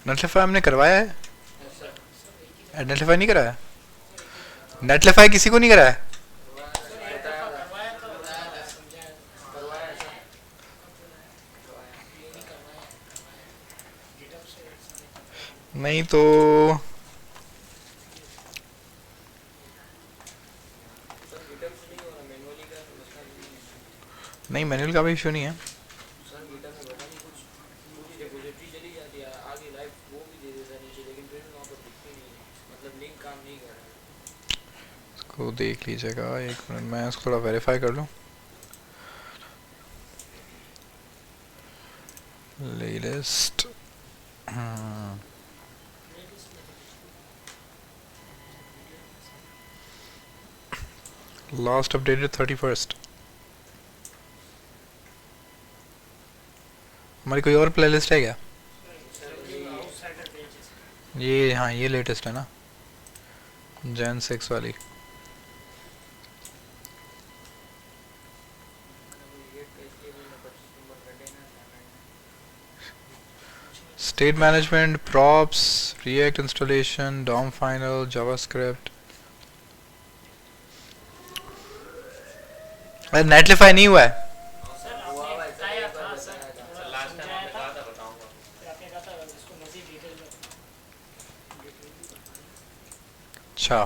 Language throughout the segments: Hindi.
नेटलिफाई हमने करवाया है? नेटलिफाई नहीं कराया? नेटलिफाई किसी को नहीं कराया? नहीं तो नहीं, मैनुअल का भी इशू नहीं है। इसको देख लीजिएगा, एक मिनट मैं इसको थोड़ा वेरीफाई कर लूँ। Latest last updated 31st। हमारी कोई और प्लेलिस्ट है क्या? ये हाँ, ये लेटेस्ट है ना, Gen 6 वाली। State management, props, react installation, DOM final, JavaScript. Netlify नहीं हुआ है। अच्छा,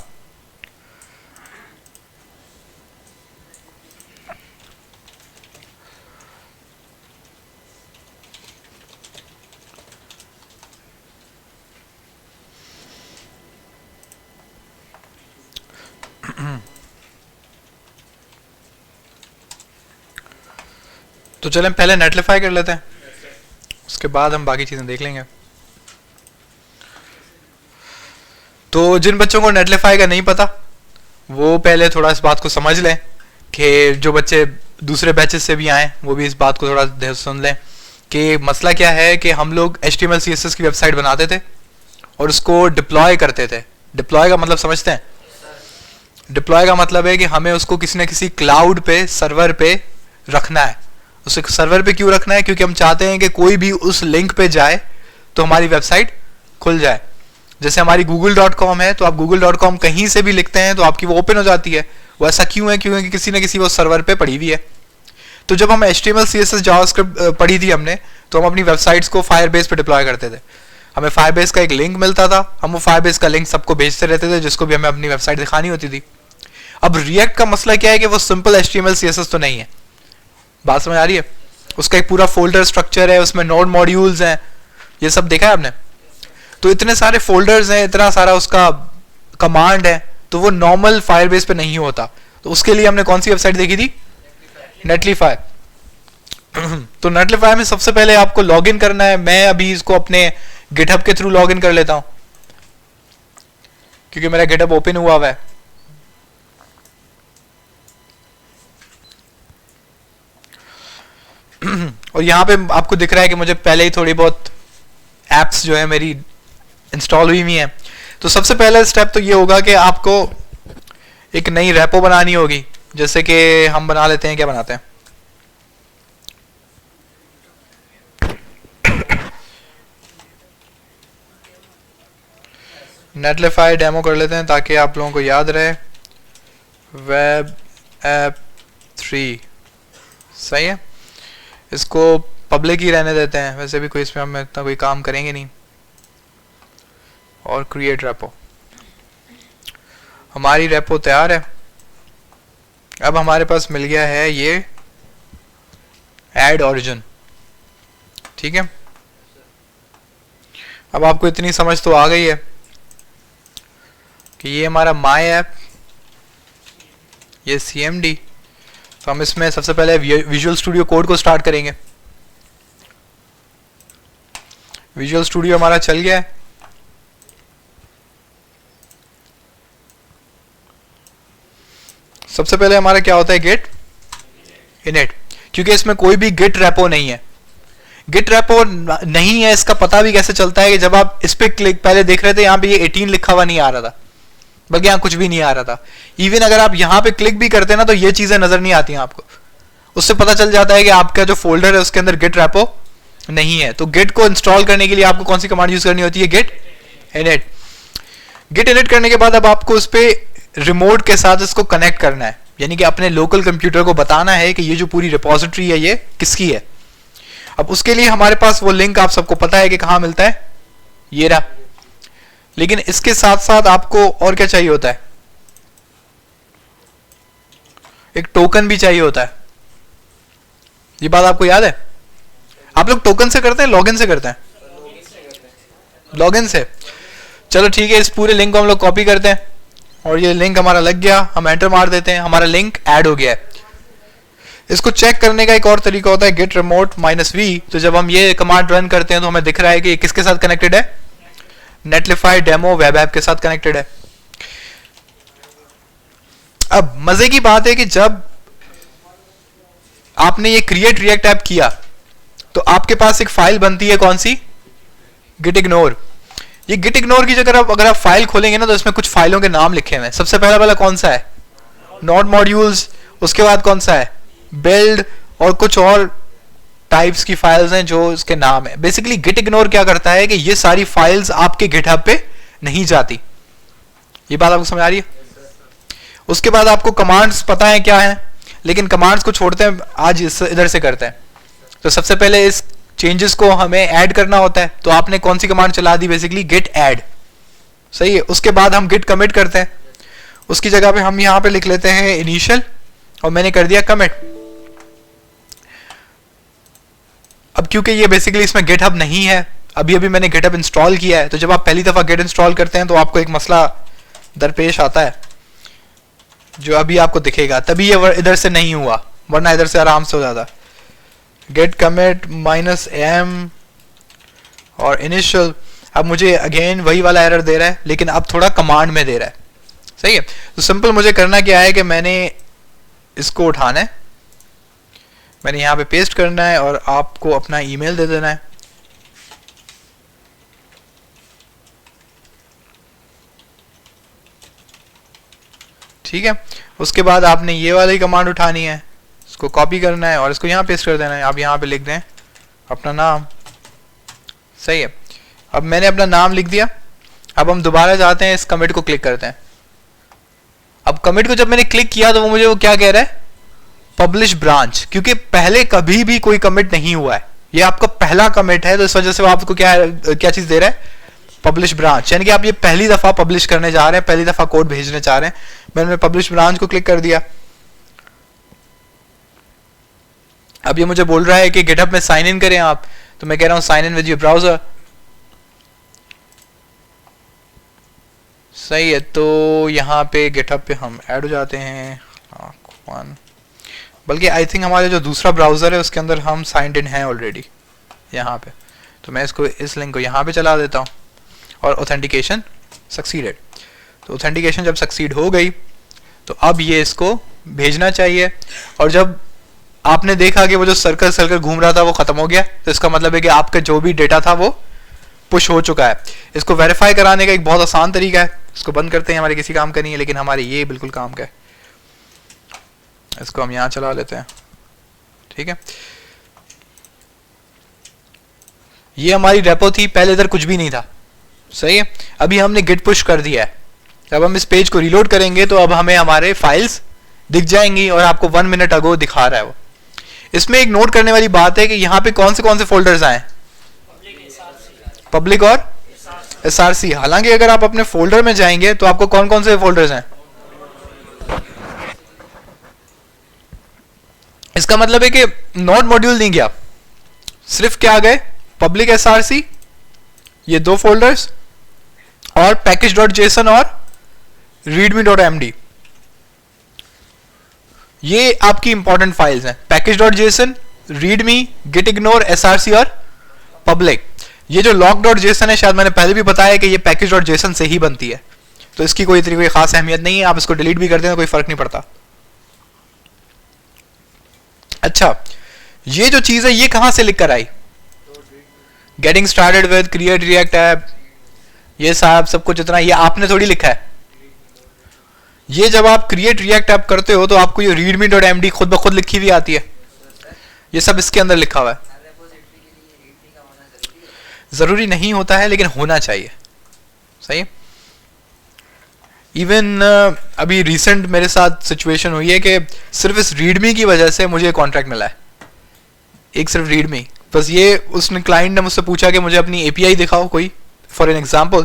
तो चलें पहले नेटलिफाई कर लेते हैं, उसके बाद हम बाकी चीजें देख लेंगे। तो जिन बच्चों को नेटलिफाई का नहीं पता वो पहले थोड़ा इस बात को समझ लें, कि जो बच्चे दूसरे बैचेस से भी आए वो भी इस बात को थोड़ा सुन लें कि मसला क्या है। कि हम लोग HTML CSS की वेबसाइट बनाते थे और उसको डिप्लॉय करते थे। डिप्लॉय का मतलब समझते हैं? डिप्लॉय का मतलब है कि हमें उसको किसी न किसी क्लाउड पे, सर्वर पे रखना है। उसे सर्वर पे क्यों रखना है? क्योंकि हम चाहते हैं कि कोई भी उस लिंक पे जाए तो हमारी वेबसाइट खुल जाए। जैसे हमारी google.com है, तो आप google.com कहीं से भी लिखते हैं तो आपकी वो ओपन हो जाती है। वो ऐसा क्यों है? क्योंकि किसी न किसी वो सर्वर पे पड़ी हुई है। तो जब हम HTML CSS जावास्क्रिप्ट पढ़ी थी हमने, तो हम अपनी वेबसाइट्स को फायरबेस पे डिप्लॉय करते थे। हमें फायरबेस का एक लिंक मिलता था, हम वो फायरबेस का लिंक सबको भेजते रहते थे, जिसको भी हमें अपनी वेबसाइट दिखानी होती थी। अब रिएक्ट का मसला क्या है कि वो सिंपल HTML CSS तो नहीं है। बात समझ आ रही है? उसका एक पूरा फोल्डर स्ट्रक्चर है, उसमें नोड मॉड्यूल्स हैं, ये सब देखा है आपने? तो इतने सारे फोल्डर्स हैं, इतना सारा उसका कमांड है, तो वो नॉर्मल फायरबेस पे नहीं होता। तो उसके लिए हमने कौन सी वेबसाइट देखी थी? नेटलिफाई। तो नेटलिफाई में सबसे पहले आपको लॉगिन करना है। मैं अभी इसको अपने गिटहब के थ्रू लॉगिन कर लेता हूं, क्योंकि मेरा गिटहब ओपन हुआ है। और यहाँ पे आपको दिख रहा है कि मुझे पहले ही थोड़ी बहुत एप्स जो है मेरी इंस्टॉल हुई है। तो सबसे पहला स्टेप तो ये होगा कि आपको एक नई रेपो बनानी होगी। जैसे कि हम बना लेते हैं, क्या बनाते हैं, नेटलिफाई डेमो कर लेते हैं ताकि आप लोगों को याद रहे। वेब ऐप 3 सही है, इसको पब्लिक ही रहने देते हैं। वैसे भी कोई इसमें हम इतना कोई काम करेंगे नहीं। और क्रिएट रेपो, हमारी रेपो तैयार है। अब हमारे पास मिल गया है ये ऐड ओरिजिन, ठीक है। अब आपको इतनी समझ तो आ गई है कि ये हमारा माई ऐप, ये CMD। तो हम इसमें सबसे पहले विजुअल स्टूडियो कोड को स्टार्ट करेंगे। विजुअल स्टूडियो हमारा चल गया है। सबसे पहले हमारा क्या होता है, गेट इनिट, क्योंकि इसमें कोई भी गिट रेपो नहीं है। गिट रेपो नहीं है इसका पता भी कैसे चलता है कि जब आप इस पे क्लिक पहले देख रहे थे, यहाँ पे ये 18 लिखा हुआ नहीं आ रहा था, बल्कि यहाँ कुछ भी नहीं आ रहा था। इवन अगर आप यहाँ पे क्लिक भी करते ना तो ये चीजें नजर नहीं आती हैं आपको। उससे पता चल जाता है कि आपका जो फोल्डर है उसके अंदर गिट रेपो नहीं है। तो गिट को इंस्टॉल करने के लिए आपको कौन सी कमांड यूज करनी होती है? Git init. गिट इनिट करने के बाद अब आपको उस पर रिमोट के साथ इसको कनेक्ट करना है, यानी कि अपने लोकल कंप्यूटर को बताना है कि ये जो पूरी रिपोजिटरी है ये किसकी है। अब उसके लिए हमारे पास वो लिंक आप सबको पता है कि कहां मिलता है, ये रहा। लेकिन इसके साथ साथ आपको और क्या चाहिए होता है? एक टोकन भी चाहिए होता है। ये बात आपको याद है? आप लोग टोकन से करते हैं लॉगिन से करते हैं? लॉगिन से। चलो ठीक है, इस पूरे लिंक को हम लोग कॉपी करते हैं और ये लिंक हमारा लग गया, हम एंटर मार देते हैं, हमारा लिंक ऐड हो गया है। इसको चेक करने का एक और तरीका होता है git remote -v। तो जब हम ये कमांड रन करते हैं तो हमें दिख रहा है कि किसके साथ कनेक्टेड है? नेटलिफाई डेमो वेब ऐप के साथ कनेक्टेड है। अब मजे की बात है कि जब आपने ये क्रिएट रिएक्ट ऐप किया तो आपके पास एक फाइल बनती है, कौन सी? git ignore। ये git ignore की जगह अगर आप फाइल खोलेंगे ना तो इसमें कुछ फाइलों के नाम लिखे हुए हैं। सबसे पहला वाला कौन सा है? Node modules. उसके बाद कौन सा है? बिल्ड, और कुछ और टाइप्स की फाइल्स हैं जो इसके नाम है। बेसिकली गिट इग्नोर क्या करता है कि ये सारी फाइल्स आपके गिटहब पे नहीं जाती। ये बात आपको समझ आ रही है? उसके बाद आपको कमांड्स पता है क्या है, लेकिन कमांड्स को छोड़ते हैं, आज इधर से करते हैं। तो सबसे पहले इस चेंजेस को हमें ऐड करना होता है, तो आपने कौन सी कमांड चला दी? Basically Git add. सही है। उसके बाद हम गिट कमिट करते हैं, उसकी जगह पे हम यहां पे लिख लेते हैं इनिशियल, और मैंने कर दिया कमिट। अब क्योंकि ये बेसिकली इसमें गिटहब नहीं है, अभी मैंने गिटहब इंस्टॉल किया है, तो जब आप पहली दफा गिट इंस्टॉल करते हैं तो आपको एक मसला दरपेश आता है जो अभी आपको दिखेगा। तभी ये इधर से नहीं हुआ, वरना इधर से आराम से हो जाता। गेट कमिट -m और इनिशियल। अब मुझे अगेन वही वाला एरर दे रहा है, लेकिन अब थोड़ा कमांड में दे रहा है। सही है। तो सिंपल मुझे करना क्या है कि मैंने इसको उठाना है, मैंने यहां पे पेस्ट करना है और आपको अपना ईमेल दे देना है। ठीक है। उसके बाद आपने ये वाली कमांड उठानी है, इसको कॉपी करना है और इसको यहां पेस्ट कर देना है। आप यहां पे लिख दें अपना नाम। सही है। अब मैंने अपना नाम लिख दिया। अब हम दोबारा जाते हैं, इस कमिट को क्लिक करते हैं। अब कमिट को जब मैंने क्लिक किया तो वो मुझे वो क्या कह रहा है? पब्लिश ब्रांच, क्योंकि पहले कभी भी कोई कमिट नहीं हुआ है, ये आपका पहला कमिट है, तो इस वजह से वो आपको क्या चीज दे रहा है? पब्लिश ब्रांच, यानी कि आप ये पहली दफा पब्लिश करने जा रहे हैं, पहली दफा कोड भेजने जा रहे हैं। मैंने पब्लिश ब्रांच को क्लिक कर दिया। अब ये मुझे बोल रहा है कि गिटहब में साइन इन करें आप, तो मैं कह रहा हूं sign in with your browser. सही है। तो यहाँ पे गिटहब पे हम ऐड हो जाते हैं, बल्कि आई थिंक हमारे जो दूसरा ब्राउजर है उसके अंदर हम साइंड इन हैं ऑलरेडी यहाँ पे। तो मैं इसको, इस लिंक को यहाँ पे चला देता हूँ और ऑथेंटिकेशन सक्सीडेड। तो ऑथेंटिकेशन जब सक्सीड हो गई तो अब ये इसको भेजना चाहिए, और जब आपने देखा कि वो जो सर्कल घूम रहा था वो खत्म हो गया, तो इसका मतलब है कि आपका जो भी डेटा था वो पुश हो चुका है। इसको वेरीफाई कराने का एक बहुत आसान तरीका है। इसको बंद करते हैं, हमारे किसी काम का नहीं है, लेकिन हमारे ये बिल्कुल काम का है। इसको हम यहां चला लेते हैं। ठीक है। ये हमारी रेपो थी, पहले इधर कुछ भी नहीं था। सही है। अभी हमने गिट पुश कर दिया है। अब हम इस पेज को रीलोड करेंगे तो अब हमें हमारे फाइल्स दिख जाएंगी, और आपको 1 मिनट अगो दिखा रहा है वो। इसमें एक नोट करने वाली बात है कि यहाँ पे कौन से फोल्डर्स आए? पब्लिक और SRC। हालांकि अगर आप अपने फोल्डर में जाएंगे तो आपको कौन कौन से फोल्डर्स हैं? इसका मतलब है कि नोड मॉड्यूल नहीं गया, सिर्फ क्या गए? पब्लिक SRC, ये 2 फोल्डर्स, और package.json और readme.md। ये आपकी इंपॉर्टेंट फाइल्स हैं। package.json, readme, gitignore, SRC और public। ये जो log.json है, शायद मैंने पहले भी बताया कि ये package.json से ही बनती है, तो इसकी कोई इतनी खास अहमियत नहीं है। आप इसको डिलीट भी कर दें तो कोई फर्क नहीं पड़ता। अच्छा, ये जो चीज है ये कहां से लिख कर आई? Getting started with create react app, ये साहब सब कुछ इतना ये आपने थोड़ी लिखा है। ये जब आप क्रिएट रिएक्ट ऐप करते हो तो आपको ये readme.md खुद ब खुद लिखी हुई आती है। ये सब इसके अंदर लिखा हुआ है। जरूरी नहीं होता है लेकिन होना चाहिए, सही है। इवन अभी रिसेंट मेरे साथ सिचुएशन हुई है कि सिर्फ इस रीडमी की वजह से मुझे कॉन्ट्रैक्ट मिला है, एक सिर्फ रीडमी। बस ये उसने क्लाइंट ने मुझसे पूछा कि मुझे अपनी एपीआई दिखाओ कोई फॉर एन एग्जांपल,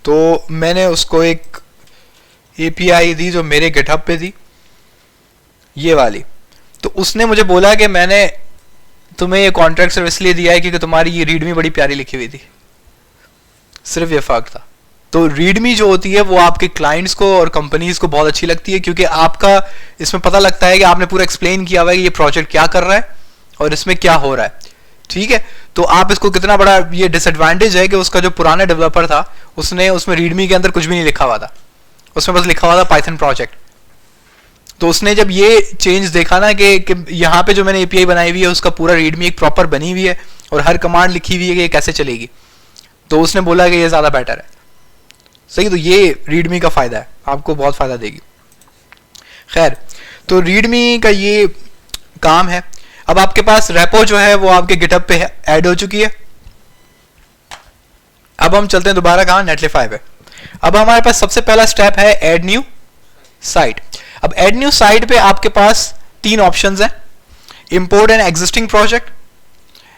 तो मैंने उसको एक एपीआई दी जो मेरे गिटहब पे थी, ये वाली। तो उसने मुझे बोला कि मैंने तुम्हें ये कॉन्ट्रैक्ट सिर्फ इसलिए दिया है क्योंकि तुम्हारी ये रीडमी बड़ी प्यारी लिखी हुई थी, सिर्फ ये फर्क था। तो रीडमी जो होती है वो आपके क्लाइंट्स को और कंपनीज को बहुत अच्छी लगती है क्योंकि आपका इसमें पता लगता है कि आपने पूरा एक्सप्लेन किया हुआ है कि ये प्रोजेक्ट क्या कर रहा है और इसमें क्या हो रहा है, ठीक है। तो आप इसको कितना बड़ा ये डिसएडवांटेज है कि उसका जो पुराना डेवलपर था उसने उसमें रीडमी के अंदर कुछ भी नहीं लिखा हुआ था, उसमें बस लिखा हुआ था पाइथन प्रोजेक्ट। तो उसने जब ये चेंज देखा ना कि यहाँ पे जो मैंने एपीआई बनाई हुई है उसका पूरा रीडमी एक प्रॉपर बनी हुई है और हर कमांड लिखी हुई है कि ये कैसे चलेगी, तो उसने बोला कि ये ज़्यादा बेटर है, सही। तो ये रीडमी का फ़ायदा है, आपको बहुत फ़ायदा देगी। खैर, तो रीडमी का ये काम है। अब आपके पास रेपो जो है वो आपके गिटहब पे ऐड हो चुकी है। अब हम चलते हैं दोबारा कहाँ, नेटलिफाई पे। अब हमारे पास सबसे पहला स्टेप है ऐड न्यू साइट। अब ऐड न्यू साइट पे आपके पास 3 ऑप्शंस हैं। Import an existing project.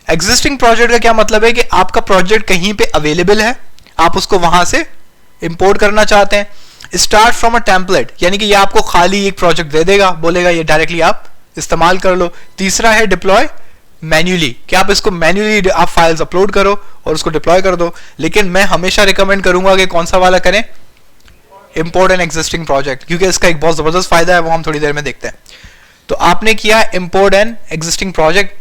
Existing project का क्या मतलब है कि आपका प्रोजेक्ट कहीं पे अवेलेबल है, आप उसको वहां से इंपोर्ट करना चाहते हैं। स्टार्ट फ्रॉम अ टेम्पलेट, यानी कि ये आपको खाली एक प्रोजेक्ट दे देगा, बोलेगा ये डायरेक्टली आप इस्तेमाल कर लो। तीसरा है डिप्लॉय मैन्युअली, कि आप इसको मैन्युअली आप फाइल्स अपलोड करो और उसको डिप्लॉय कर दो। लेकिन मैं हमेशा रिकमेंड करूंगा कि कौन सा वाला करें, इंपोर्ट एन एग्जिस्टिंग प्रोजेक्ट, क्योंकि इसका एक बहुत जबरदस्त फायदा है, वो हम थोड़ी देर में देखते हैं। तो आपने किया इंपोर्ट एन एग्जिस्टिंग प्रोजेक्ट।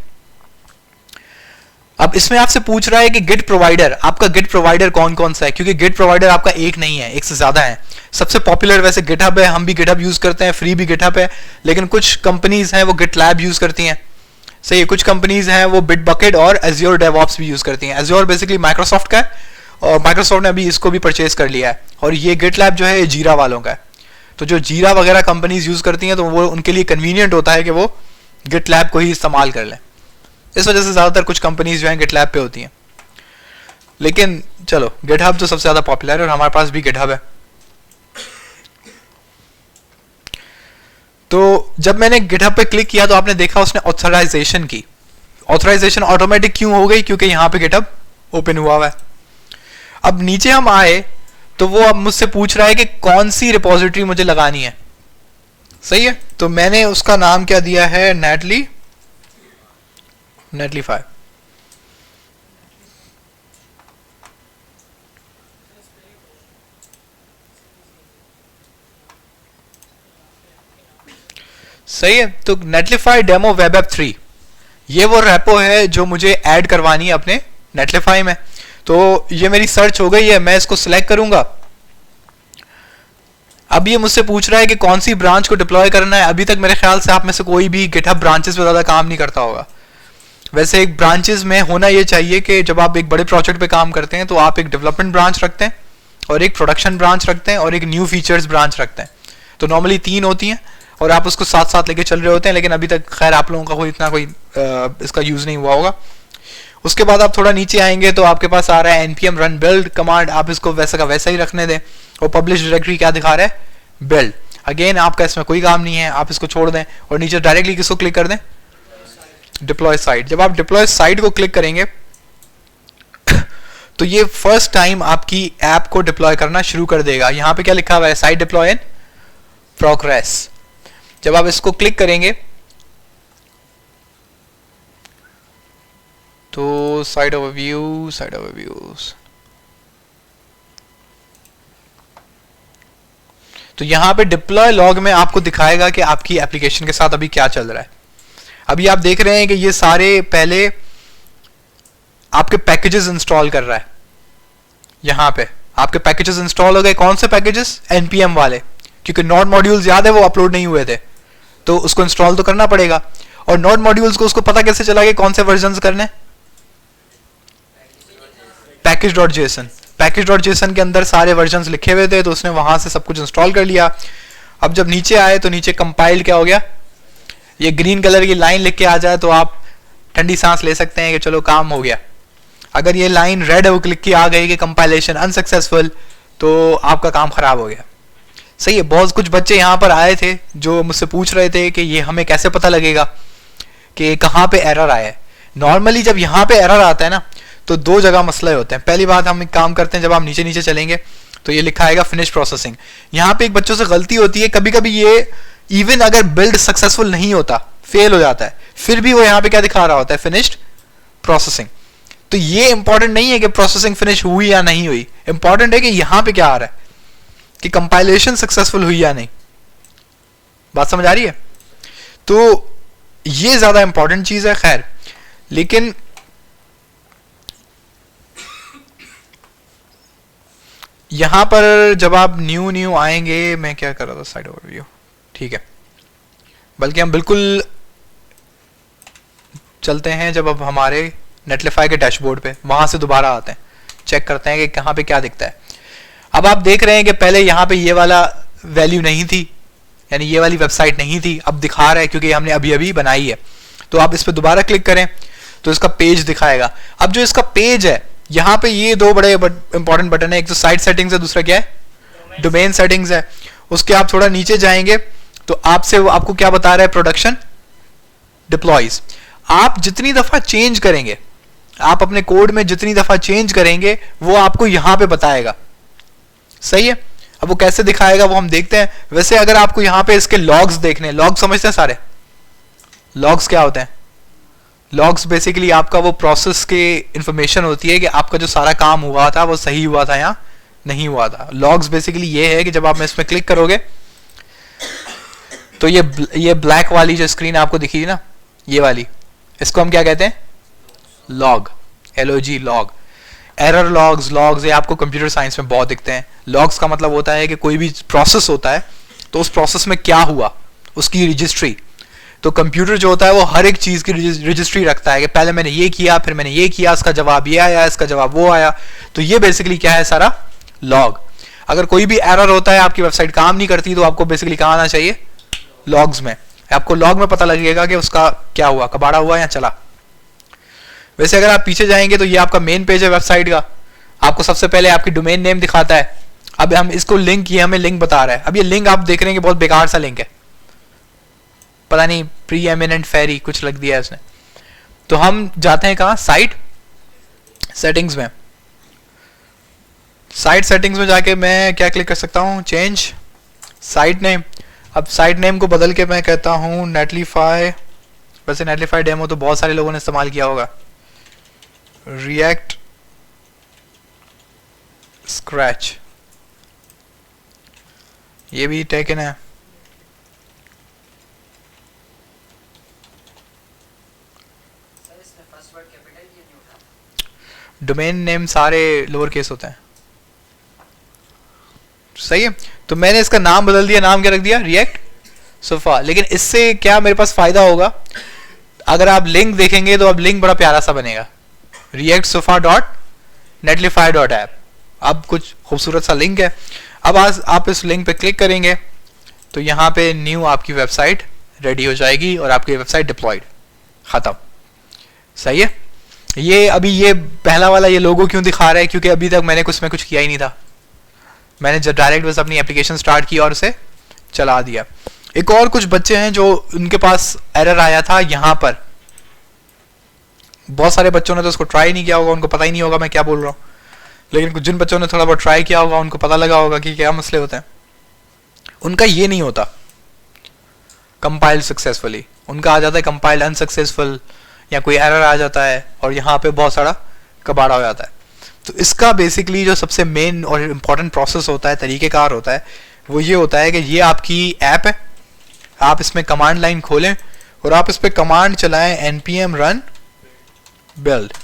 अब इसमें आपसे पूछ रहा है कि गिट प्रोवाइडर, आपका गिट प्रोवाइडर कौन कौन सा है, क्योंकि गिट प्रोवाइडर आपका एक नहीं है, एक से ज्यादा है। सबसे पॉपुलर वैसे गिटहब है, हम भी गिटहब यूज करते हैं, फ्री भी गिटहब है, लेकिन कुछ कंपनीज हैं वो गिटलैब यूज करती हैं, सही है। कुछ कंपनीज हैं वो बिटबकेट और एज्योर डेवऑप्स भी यूज करती हैं। एज्योर बेसिकली माइक्रोसॉफ्ट का है और माइक्रोसॉफ्ट ने अभी इसको भी परचेज कर लिया है, और ये गिटलैब जो है ये जीरा वालों का है। तो जो जीरा वगैरह कंपनीज यूज करती हैं तो वो उनके लिए कन्वीनियंट होता है कि वो गिटलैब को ही इस्तेमाल कर लें। इस वजह से ज्यादातर कुछ कंपनीज जो हैं गिटलैब पे होती हैं। लेकिन चलो, गिटहब तो सबसे ज्यादा पॉपुलर है और हमारे पास भी गिटहब है। तो जब मैंने गिटहब पे क्लिक किया तो आपने देखा उसने ऑथराइजेशन की। ऑथराइजेशन ऑटोमेटिक क्यों हो गई, क्योंकि यहां पे गिटहब ओपन हुआ है। अब नीचे हम आए तो वो अब मुझसे पूछ रहा है कि कौन सी रिपोजिटरी मुझे लगानी है, सही है। तो मैंने उसका नाम क्या दिया है, नेटलीफाई। सही है। तो नेटलीफाई डेमो वेब ऐप 3 ये वो रेपो है जो मुझे ऐड करवानी है अपने नेटलीफाई में। तो ये मेरी सर्च हो गई है, मैं इसको सिलेक्ट करूंगा। अब ये मुझसे पूछ रहा है कि कौन सी ब्रांच को डिप्लॉय करना है। अभी तक मेरे ख्याल से आप में से कोई भी गिटहब ब्रांचेस पे ज्यादा काम नहीं करता होगा। वैसे एक ब्रांचेस में होना ये चाहिए कि जब आप एक बड़े प्रोजेक्ट पे काम करते हैं तो आप एक डेवलपमेंट ब्रांच रखते हैं और एक प्रोडक्शन ब्रांच रखते हैं और एक न्यू फीचर्स ब्रांच रखते हैं। तो नॉर्मली 3 होती हैं और आप उसको साथ साथ लेके चल रहे होते हैं, लेकिन अभी तक खैर आप लोगों का कोई इतना कोई इसका यूज नहीं हुआ होगा। उसके बाद आप थोड़ा नीचे आएंगे तो आपके पास आ रहा है npm run build कमांड, आप इसको वैसा का वैसा ही रखने दें। और पब्लिश डायरेक्टरी क्या दिखा रहा है, बिल्ड। अगेन आपका इसमें कोई काम नहीं है, आप इसको छोड़ दें और नीचे डायरेक्टली किसको क्लिक कर दें, डिप्लॉय साइट। जब आप डिप्लॉय साइट को क्लिक करेंगे तो ये फर्स्ट टाइम आपकी ऐप को डिप्लॉय करना शुरू कर देगा। यहां पे क्या लिखा हुआ है, साइट डिप्लॉय इन प्रोग्रेस। जब आप इसको क्लिक करेंगे तो साइट ओवरव्यूज, तो यहां पे डिप्लॉय लॉग में आपको दिखाएगा कि आपकी एप्लीकेशन के साथ अभी क्या चल रहा है। अभी आप देख रहे हैं कि ये सारे पहले आपके पैकेजेस इंस्टॉल कर रहा है। यहां पे आपके पैकेजेस इंस्टॉल हो गए। कौन से पैकेजेस, npm वाले, क्योंकि नोड मॉड्यूल्स याद है वो अपलोड नहीं हुए थे तो उसको इंस्टॉल तो करना पड़ेगा। और नोड मॉड्यूल्स को उसको पता कैसे चला कि कौन से वर्जन्स करने, package.json के अंदर सारे वर्जन्स लिखे हुए थे तो उसने वहां से सब कुछ इंस्टॉल कर लिया। अब जब नीचे आए तो नीचे कंपाइल्ड क्या हो गया, ये ग्रीन कलर की लाइन लिख के आ जाए तो आप ठंडी सांस ले सकते हैं कि चलो काम हो गया। अगर ये लाइन रेड है वो क्लिक की आ गई कि कंपाइलेशन अनसक्सेसफुल, तो आपका काम खराब हो गया। सही है। बहुत कुछ बच्चे यहाँ पर आए थे जो मुझसे पूछ रहे थे कि ये हमें कैसे पता लगेगा कि कहाँ पे एरर आया है। नॉर्मली जब यहाँ पे एरर आता है ना, तो दो जगह मसले होते हैं। पहली बात हम एक काम करते हैं, जब आप नीचे नीचे चलेंगे तो ये लिखा आएगा फिनिश प्रोसेसिंग। यहाँ पे एक बच्चों से गलती होती है, कभी कभी ये इवन अगर बिल्ड सक्सेसफुल नहीं होता, फेल हो जाता है, फिर भी वो यहाँ पे क्या दिखा रहा होता है, फिनिश्ड प्रोसेसिंग। तो ये इंपॉर्टेंट नहीं है कि प्रोसेसिंग फिनिश हुई या नहीं हुई, इंपॉर्टेंट है कि यहाँ पे क्या आ रहा है कि कंपाइलेशन सक्सेसफुल हुई या नहीं। बात समझ आ रही है? तो ये ज्यादा इंपॉर्टेंट चीज है। खैर, लेकिन यहां पर जब आप न्यू आएंगे, मैं क्या कर रहा था, साइड ओवरव्यू, ठीक है, बल्कि हम बिल्कुल चलते हैं जब अब हमारे नेटलिफाई के डैशबोर्ड पे, वहां से दोबारा आते हैं, चेक करते हैं कि कहां पे क्या दिखता है। अब आप देख रहे हैं कि पहले यहां पे ये वाला वैल्यू नहीं थी, यानी ये वाली वेबसाइट नहीं थी, अब दिखा रहा है क्योंकि हमने अभी अभी बनाई है। तो आप इस पर दोबारा क्लिक करें तो इसका पेज दिखाएगा। अब जो इसका पेज है, यहाँ पे ये दो बड़े इंपॉर्टेंट बटन है, एक तो साइट सेटिंग्स है, दूसरा क्या है, डोमेन सेटिंग्स है। उसके आप थोड़ा नीचे जाएंगे तो आपको क्या बता रहा है, प्रोडक्शन डिप्लॉयज। आप जितनी दफा चेंज करेंगे, आप अपने कोड में जितनी दफा चेंज करेंगे, वो आपको यहां पे बताएगा। सही है। अब वो कैसे दिखाएगा वो हम देखते हैं। वैसे अगर आपको यहां पे इसके लॉग्स देखने, लॉग समझते हैं सारे, लॉग्स क्या होते हैं? लॉग्स बेसिकली आपका वो प्रोसेस के इंफॉर्मेशन होती है कि आपका जो सारा काम हुआ था वो सही हुआ था या नहीं हुआ था। लॉग्स बेसिकली ये है कि जब आप इसमें क्लिक करोगे तो ये ब्लैक वाली जो स्क्रीन आपको दिखी ना, ये वाली, इसको हम क्या कहते हैं, log, LOG, log. Error logs ये आपको कंप्यूटर साइंस में बहुत दिखते हैं। लॉग्स का मतलब होता है कि कोई भी प्रोसेस होता है तो उस प्रोसेस में क्या हुआ, उसकी रजिस्ट्री। तो कंप्यूटर जो होता है वो हर एक चीज की रजिस्ट्री रखता है कि पहले मैंने ये किया, फिर मैंने ये किया, इसका जवाब ये आया, इसका जवाब वो आया। तो ये बेसिकली क्या है, सारा लॉग। अगर कोई भी एरर होता है, आपकी वेबसाइट काम नहीं करती, तो आपको बेसिकली कहाँ आना चाहिए, लॉग्स में। आपको लॉग में पता लगेगा कि उसका क्या हुआ, कबाड़ा हुआ या चला। वैसे अगर आप पीछे जाएंगे तो ये आपका मेन पेज है वेबसाइट का। आपको सबसे पहले आपकी डोमेन नेम दिखाता है। अब हम इसको लिंक, ये हमें लिंक बता रहा है। अब ये लिंक आप देख रहे हैं कि बहुत बेकार सा लिंक है, पता नहीं प्री एमिनेंट फेरी कुछ लग दिया है उसने। तो हम जाते हैं कहाँ, साइट सेटिंग्स में। साइट सेटिंग्स में जाके मैं क्या क्लिक कर सकता हूँ, चेंज साइट नेम। अब साइट नेम को बदल के मैं कहता हूँ नेटलीफाई। वैसे नेटलीफाई डेमो तो बहुत सारे लोगों ने इस्तेमाल किया होगा। रिएक्ट स्क्रैच, ये भी टेकन है। डोमेन नेम सारे लोअर केस होते हैं। सही है। तो मैंने इसका नाम बदल दिया, नाम क्या रख दिया, रिएक्ट सोफा। लेकिन इससे क्या मेरे पास फायदा होगा, अगर आप लिंक देखेंगे तो अब लिंक बड़ा प्यारा सा बनेगा, react sofa dot नेटलीफाई dot app. अब कुछ खूबसूरत सा लिंक है। अब आज आप इस लिंक पे क्लिक करेंगे तो यहाँ पे न्यू आपकी वेबसाइट रेडी हो जाएगी और आपकी वेबसाइट डिप्लॉयड, खत्म। सही है। ये अभी ये पहला वाला ये लोगो क्यों दिखा रहा है, क्योंकि अभी तक मैंने कुछ किया ही नहीं था। मैंने जब डायरेक्ट बस अपनी एप्लीकेशन स्टार्ट की और उसे चला दिया। एक और कुछ बच्चे हैं जो उनके पास एरर आया था यहाँ पर। बहुत सारे बच्चों ने तो उसको ट्राई नहीं किया होगा, उनको पता ही नहीं होगा मैं क्या बोल रहा हूँ। लेकिन कुछ जिन बच्चों ने थोड़ा बहुत ट्राई किया होगा उनको पता लगा होगा कि क्या मसले होते हैं। उनका ये नहीं होता कंपाइल्ड सक्सेसफुली, उनका आ जाता है कंपाइल्ड अनसक्सेसफुल, या कोई एरर आ जाता है और यहाँ पे बहुत सारा कबाड़ा हो जाता है। तो इसका बेसिकली जो सबसे मेन और इम्पॉर्टेंट प्रोसेस होता है, तरीक़ेकार होता है, वो ये होता है कि ये आपकी ऐप है, आप इसमें कमांड लाइन खोलें और आप इस पर कमांड चलाएं npm run build।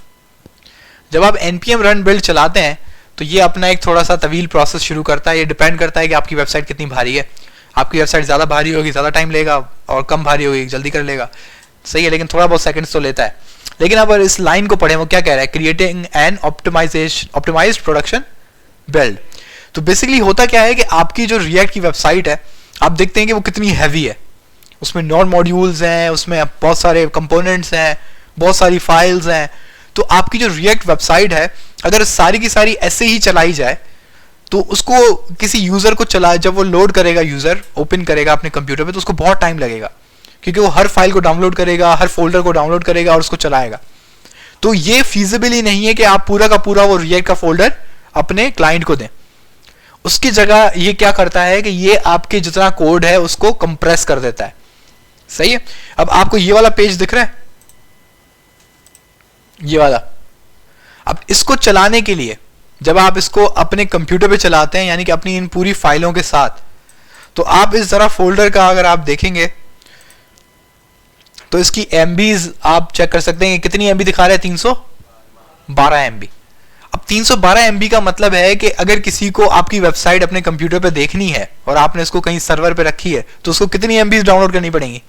जब आप npm run build चलाते हैं तो ये अपना एक थोड़ा सा तवील प्रोसेस शुरू करता है। ये डिपेंड करता है कि आपकी वेबसाइट कितनी भारी है। आपकी वेबसाइट ज़्यादा भारी होगी ज़्यादा टाइम लेगा, और कम भारी होगी जल्दी कर लेगा। सही है, लेकिन थोड़ा बहुत सेकंड्स तो लेता है। लेकिन अब इस लाइन को पढ़ें, वो क्या कह रहा है, creating an optimized production build. तो बेसिकली होता क्या है कि आपकी जो रिएक्ट की वेबसाइट है, आप देखते हैं कि वो कितनी हैवी है। उसमें नॉन मॉड्यूल्स हैं, उसमें बहुत सारे कंपोनेंट्स हैं, बहुत सारी फाइल्स हैं। तो आपकी जो रिएक्ट वेबसाइट है अगर सारी की सारी ऐसे ही चलाई जाए तो उसको किसी यूजर को चला, जब वो लोड करेगा, यूजर ओपन करेगा अपने कंप्यूटर पे, तो उसको बहुत टाइम लगेगा क्योंकि वो हर फाइल को डाउनलोड करेगा, हर फोल्डर को डाउनलोड करेगा और उसको चलाएगा। तो ये फीजिबल ही नहीं है कि आप पूरा का पूरा वो रिएक्ट का फोल्डर अपने क्लाइंट को दें। उसकी जगह ये क्या करता है कि ये आपके जितना कोड है उसको कंप्रेस कर देता है। सही है। अब आपको ये वाला पेज दिख रहा है, ये वाला। अब इसको चलाने के लिए जब आप इसको अपने कंप्यूटर पे चलाते हैं, यानी कि अपनी इन पूरी फाइलों के साथ, तो आप इस जरा फोल्डर का अगर आप देखेंगे तो इसकी एमबीज आप चेक कर सकते हैं। कितनी एमबी दिखा रहा है? 312 एमबी। अब 312 एमबी का मतलब है कि अगर किसी को आपकी वेबसाइट अपने कंप्यूटर पे देखनी है और आपने इसको कहीं सर्वर पे रखी है तो उसको कितनी एमबी डाउनलोड करनी पड़ेंगी?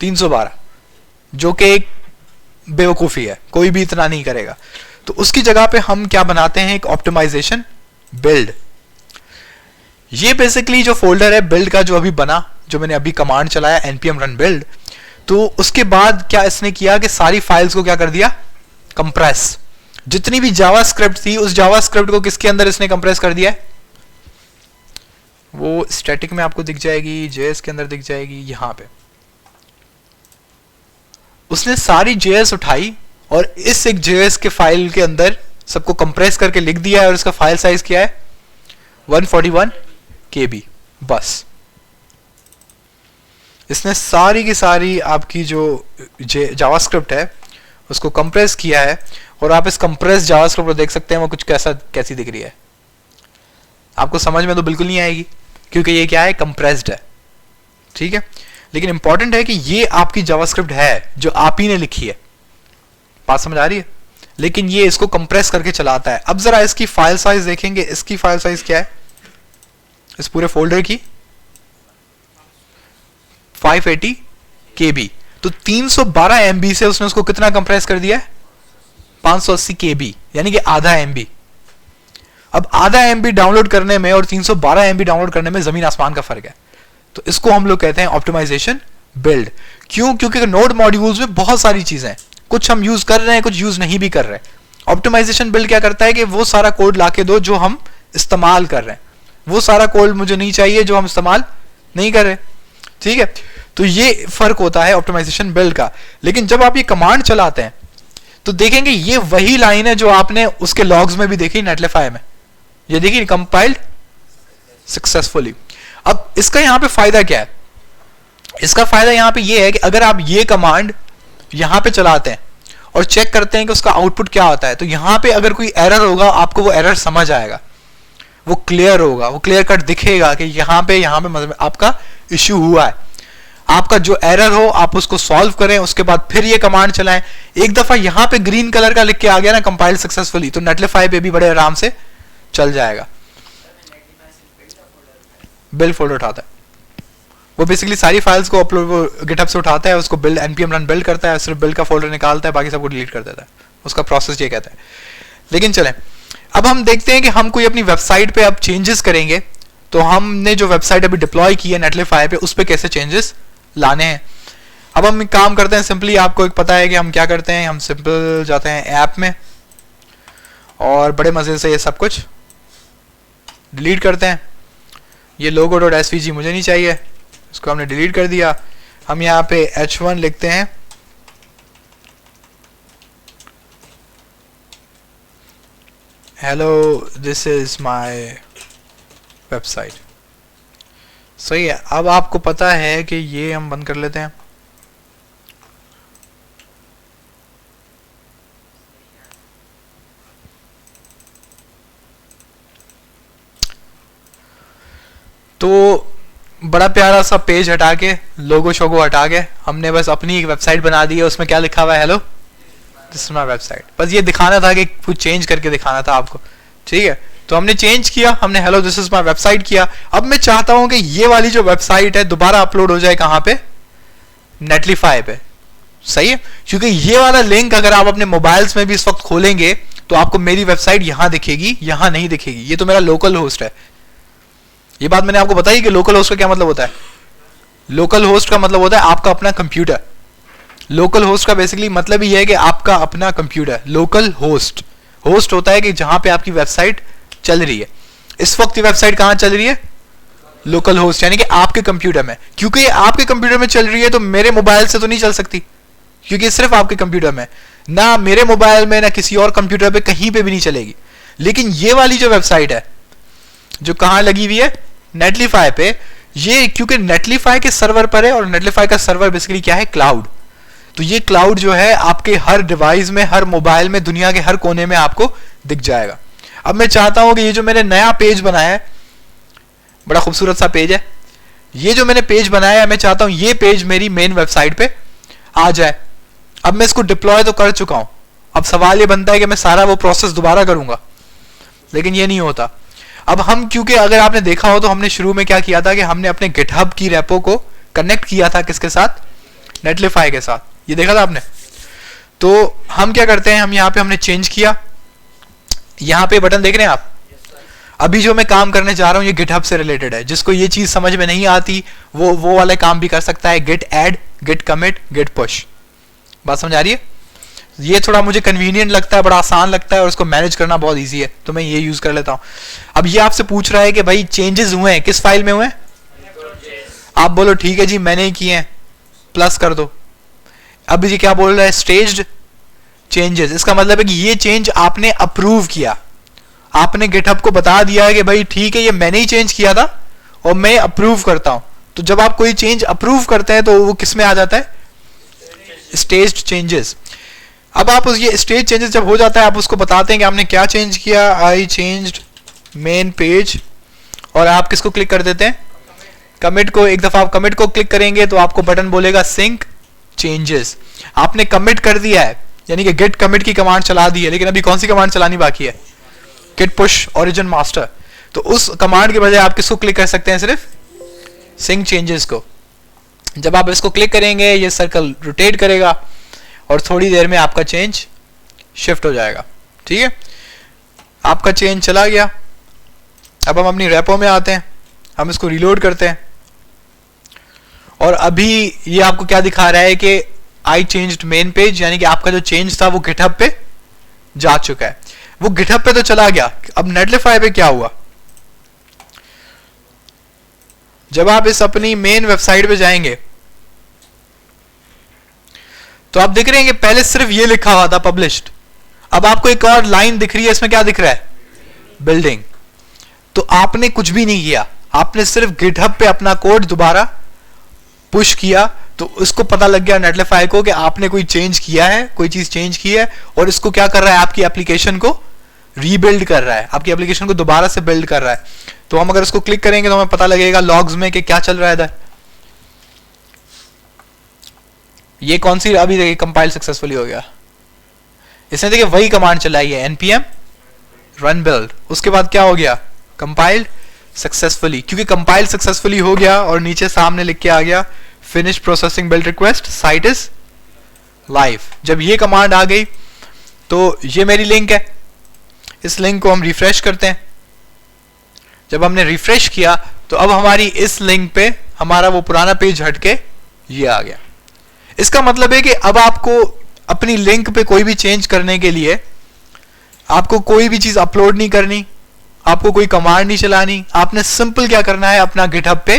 312, जो कि एक बेवकूफी है, कोई भी इतना नहीं करेगा। तो उसकी जगह पे हम क्या बनाते हैं? एक ऑप्टिमाइजेशन बिल्ड। ये बेसिकली जो फोल्डर है बिल्ड का जो अभी बना, जो मैंने अभी कमांड चलाया npm run build, तो उसके बाद क्या इसने किया कि सारी फाइल्स को क्या कर दिया? कंप्रेस। जितनी भी जावास्क्रिप्ट थी उस जावास्क्रिप्ट को किसके अंदर इसने कंप्रेस कर दिया है? वो स्टैटिक में आपको दिख जाएगी, जेएस के अंदर दिख जाएगी, यहां पे उसने सारी जेएस उठाई और इस एक जेएस के फाइल के अंदर सबको कंप्रेस करके लिख दिया है और इसका फाइल साइज क्या है? 141 KB। बस इसने सारी की सारी आपकी जो जावास्क्रिप्ट है उसको कंप्रेस किया है और आप इस कंप्रेस जावास्क्रिप्ट को देख सकते हैं वो कुछ कैसी दिख रही है। आपको समझ में तो बिल्कुल नहीं आएगी क्योंकि ये क्या है? कंप्रेस्ड है। ठीक है, लेकिन इंपॉर्टेंट है कि ये आपकी जावास्क्रिप्ट है जो आप ही ने लिखी है। बात समझ आ रही है? लेकिन ये इसको कंप्रेस करके चलाता है। अब जरा इसकी फाइल साइज देखेंगे। इसकी फाइल साइज क्या है इस पूरे फोल्डर की? 580 KB। तो 312 MB से उसने उसको कितना कंप्रेस कर दिया है? 580 KB, यानी कि आधा MB। अब आधा MB डाउनलोड करने में और 312 MB डाउनलोड करने में जमीन आसमान का फर्क है। तो इसको हम लोग कहते हैं ऑप्टिमाइजेशन बिल्ड। क्यों? क्योंकि नोड मॉड्यूल्स में बहुत सारी चीजें हैं, कुछ हम यूज कर रहे हैं, कुछ यूज नहीं भी कर रहे। ऑप्टिमाइजेशन बिल्ड क्या करता है कि वो सारा कोड लाके दो जो हम इस्तेमाल कर रहे हैं, वो सारा कोड मुझे नहीं चाहिए जो हम इस्तेमाल नहीं कर रहे। ठीक है, तो ये फर्क होता है ऑप्टिमाइजेशन बिल्ड का। लेकिन जब आप ये कमांड चलाते हैं तो देखेंगे ये वही लाइन है जो आपने उसके लॉग्स में भी देखी, नेटलिफाई में। ये देखिए, कंपाइल्ड सक्सेसफुली। अब इसका यहां पे फायदा क्या है? इसका फायदा यहां पे ये है कि अगर आप ये कमांड यहां पे चलाते हैं और चेक करते हैं कि उसका आउटपुट क्या होता है, तो यहां पे अगर कोई एरर होगा आपको वो एरर समझ आएगा, वो क्लियर होगा, वो क्लियर कट दिखेगा कि यहां पे आपका इश्यू हुआ है। आपका जो एरर हो आप उसको सॉल्व करें, उसके बाद फिर ये कमांड चलाएं। एक दफा यहां पे ग्रीन कलर का लिख के आ गया ना कंपाइल्ड सक्सेसफुली, तो नेटलिफाई पे भी बड़े आराम से चल जाएगा। बिल्ड फोल्डर उठाता है, वो बेसिकली सारी फाइल्स को अपलोड गिटहब से उठाता है, उसको बिल्ड npm run बिल्ड करता है, सिर्फ बिल्ड का फोल्डर निकालता है, बाकी सबको डिलीट कर देता है। उसका प्रोसेस ये कहता है। लेकिन चलें, अब हम देखते हैं कि हम कोई अपनी वेबसाइट पे अब चेंजेस करेंगे, तो हमने जो वेबसाइट अभी डिप्लॉय की है नेटलिफाई पे, उस पे कैसे चेंजेस लाने हैं। अब हम काम करते हैं सिंपली, आपको एक पता है कि हम क्या करते हैं, हम सिंपल जाते हैं ऐप में और बड़े मजे से ये सब कुछ डिलीट करते हैं। ये logo.svg मुझे नहीं चाहिए, इसको हमने डिलीट कर दिया। हम यहाँ पे h1 लिखते हैं, hello this is my website. सही है। अब आपको पता है कि ये हम बंद कर लेते हैं। तो बड़ा प्यारा सा पेज हटा के, लोगो शोगो हटा के, हमने बस अपनी एक वेबसाइट बना दी है। उसमें क्या लिखा हुआ है? Hello this is my website. बस ये दिखाना था कि कुछ चेंज करके दिखाना था आपको। ठीक है, तो हमने चेंज किया, हमने hello this is my website किया। अब मैं चाहता हूं कि ये वाली जो वेबसाइट है दोबारा अपलोड हो जाए कहां पे? नेटलिफाई पे। सही है, क्योंकि ये वाला लिंक अगर आप अपने मोबाइल्स में भी इस वक्त खोलेंगे तो आपको मेरी वेबसाइट यहां दिखेगी, यहां नहीं दिखेगी। ये तो मेरा लोकल होस्ट है। ये बात मैंने आपको बताई कि लोकल होस्ट का क्या मतलब होता है। लोकल होस्ट का मतलब होता है आपका अपना कंप्यूटर। लोकल होस्ट का बेसिकली मतलब ही है कि आपका अपना कंप्यूटर, लोकल होस्ट, होस्ट होता है कि जहां पे आपकी वेबसाइट चल रही है। इस वक्त ये वेबसाइट कहां चल रही है? लोकल होस्ट, यानी कि आपके कंप्यूटर में। क्योंकि ये आपके कंप्यूटर में चल रही है तो मेरे मोबाइल से तो नहीं चल सकती, क्योंकि सिर्फ आपके कंप्यूटर में, ना मेरे मोबाइल में ना किसी और कंप्यूटर पे कहीं पे भी नहीं चलेगी। लेकिन ये वाली जो वेबसाइट है जो कहां लगी हुई है? नेटलीफाई पे। ये क्योंकि नेटलीफाई के सर्वर पर है, और नेटलीफाई का सर्वर बेसिकली क्या है? क्लाउड। तो ये क्लाउड जो है आपके हर डिवाइस में, हर मोबाइल में, दुनिया के हर कोने में आपको दिख जाएगा। अब मैं चाहता हूं कि ये जो मैंने नया पेज बनाया है, बड़ा खूबसूरत सा पेज है, ये जो मैंने पेज बनाया है, मैं चाहता हूं ये पेज मेरी मेन वेबसाइट पे आ जाए। अब मैं इसको डिप्लॉय तो कर चुका हूं, अब सवाल ये बनता है कि मैं सारा वो प्रोसेस दोबारा करूंगा, लेकिन ये नहीं होता। अब हम, क्योंकि अगर आपने देखा हो तो हमने शुरू में क्या किया था कि हमने अपने गिटहब की रेपो को कनेक्ट किया था किसके साथ? नेटलीफाई के साथ। ये देखा था आपने? तो हम क्या करते हैं, हम यहाँ पे हमने चेंज किया, यहाँ पे बटन देख रहे हैं आप? अभी जो मैं काम करने जा रहा हूँ ये गिटहब से रिलेटेड है। जिसको ये चीज समझ में नहीं आती वो वाले काम भी कर सकता है। Git add, git commit, git push. बात समझ आ रही है? ये थोड़ा मुझे कन्वीनियंट लगता है, बड़ा आसान लगता है, और उसको मैनेज करना बहुत इजी है, तो मैं ये यूज कर लेता हूँ। अब ये आपसे पूछ रहा है कि भाई चेंजेस हुए हैं, किस फाइल में हुए हैं? आप बोलो ठीक है जी मैंने ही किए हैं, प्लस कर दो। अब ये क्या बोल रहा है? Staged changes. इसका मतलब है कि ये चेंज आपने अप्रूव किया, आपने गिटहब को बता दिया है कि भाई ठीक है ये मैंने ही चेंज किया था और मैं अप्रूव करता हूं। तो जब आप कोई चेंज अप्रूव करते हैं तो वो किस में आ जाता है? Staged changes. अब आप ये स्टेज चेंजेस जब हो जाता है, आप उसको बताते हैं कि आपने क्या चेंज किया। आई चेंज्ड मेन पेज, और आप किसको क्लिक कर देते हैं? कमिट को। एक दफा आप कमिट को क्लिक करेंगे तो आपको बटन बोलेगा सिंक चेंजेस। आपने कमिट कर दिया है, यानी कि गेट कमिट की कमांड चला दी है, लेकिन अभी कौन सी कमांड चलानी बाकी है? Git push origin master. तो उस कमांड के बजाय आप किसको क्लिक कर सकते हैं? सिर्फ सिंक चेंजेस को। जब आप इसको क्लिक करेंगे ये सर्कल रोटेट करेगा और थोड़ी देर में आपका चेंज शिफ्ट हो जाएगा। ठीक है, आपका चेंज चला गया। अब हम अपनी रेपो में आते हैं, हम इसको रिलोड करते हैं, और अभी ये आपको क्या दिखा रहा है कि आई चेंज्ड मेन पेज, यानी कि आपका जो चेंज था वो गिटहब पे जा चुका है। वो गिटहब पे तो चला गया। अब नेटलीफाई पे क्या हुआ? जब आप इस अपनी मेन वेबसाइट पे जाएंगे तो आप देख रहे हैं कि पहले सिर्फ ये लिखा हुआ था पब्लिश्ड, अब आपको एक और लाइन दिख रही है, इसमें क्या दिख रहा है? बिल्डिंग। तो आपने कुछ भी नहीं किया, आपने सिर्फ गिटहब पे अपना कोड दोबारा पुश किया, तो उसको पता लग गया नेटलीफाई को कि आपने कोई चेंज किया है, कोई चीज चेंज की है, और इसको क्या कर रहा है? आपकी एप्लीकेशन को रीबिल्ड कर रहा है, आपकी एप्लीकेशन को दोबारा से बिल्ड कर रहा है। तो हम अगर इसको क्लिक करेंगे तो हमें पता लगेगा लॉग्स में कि क्या चल रहा है इधर। ये कौन सी? अभी देखिए कंपाइल सक्सेसफुली हो गया। इसने देखिए वही कमांड चलाई है, npm run build। उसके बाद क्या हो गया? Compiled successfully. क्योंकि कंपाइल सक्सेसफुली हो गया और नीचे सामने लिख के आ गया finish processing build request, site is live. जब ये कमांड आ गई तो ये मेरी लिंक है, इस लिंक को हम रिफ्रेश करते हैं। जब हमने रिफ्रेश किया तो अब हमारी इस लिंक पे हमारा वो पुराना पेज हटके ये आ गया। इसका मतलब है कि अब आपको अपनी लिंक पे कोई भी चेंज करने के लिए आपको कोई भी चीज अपलोड नहीं करनी, आपको कोई कमांड नहीं चलानी। आपने सिंपल क्या करना है? अपना गिटहब पे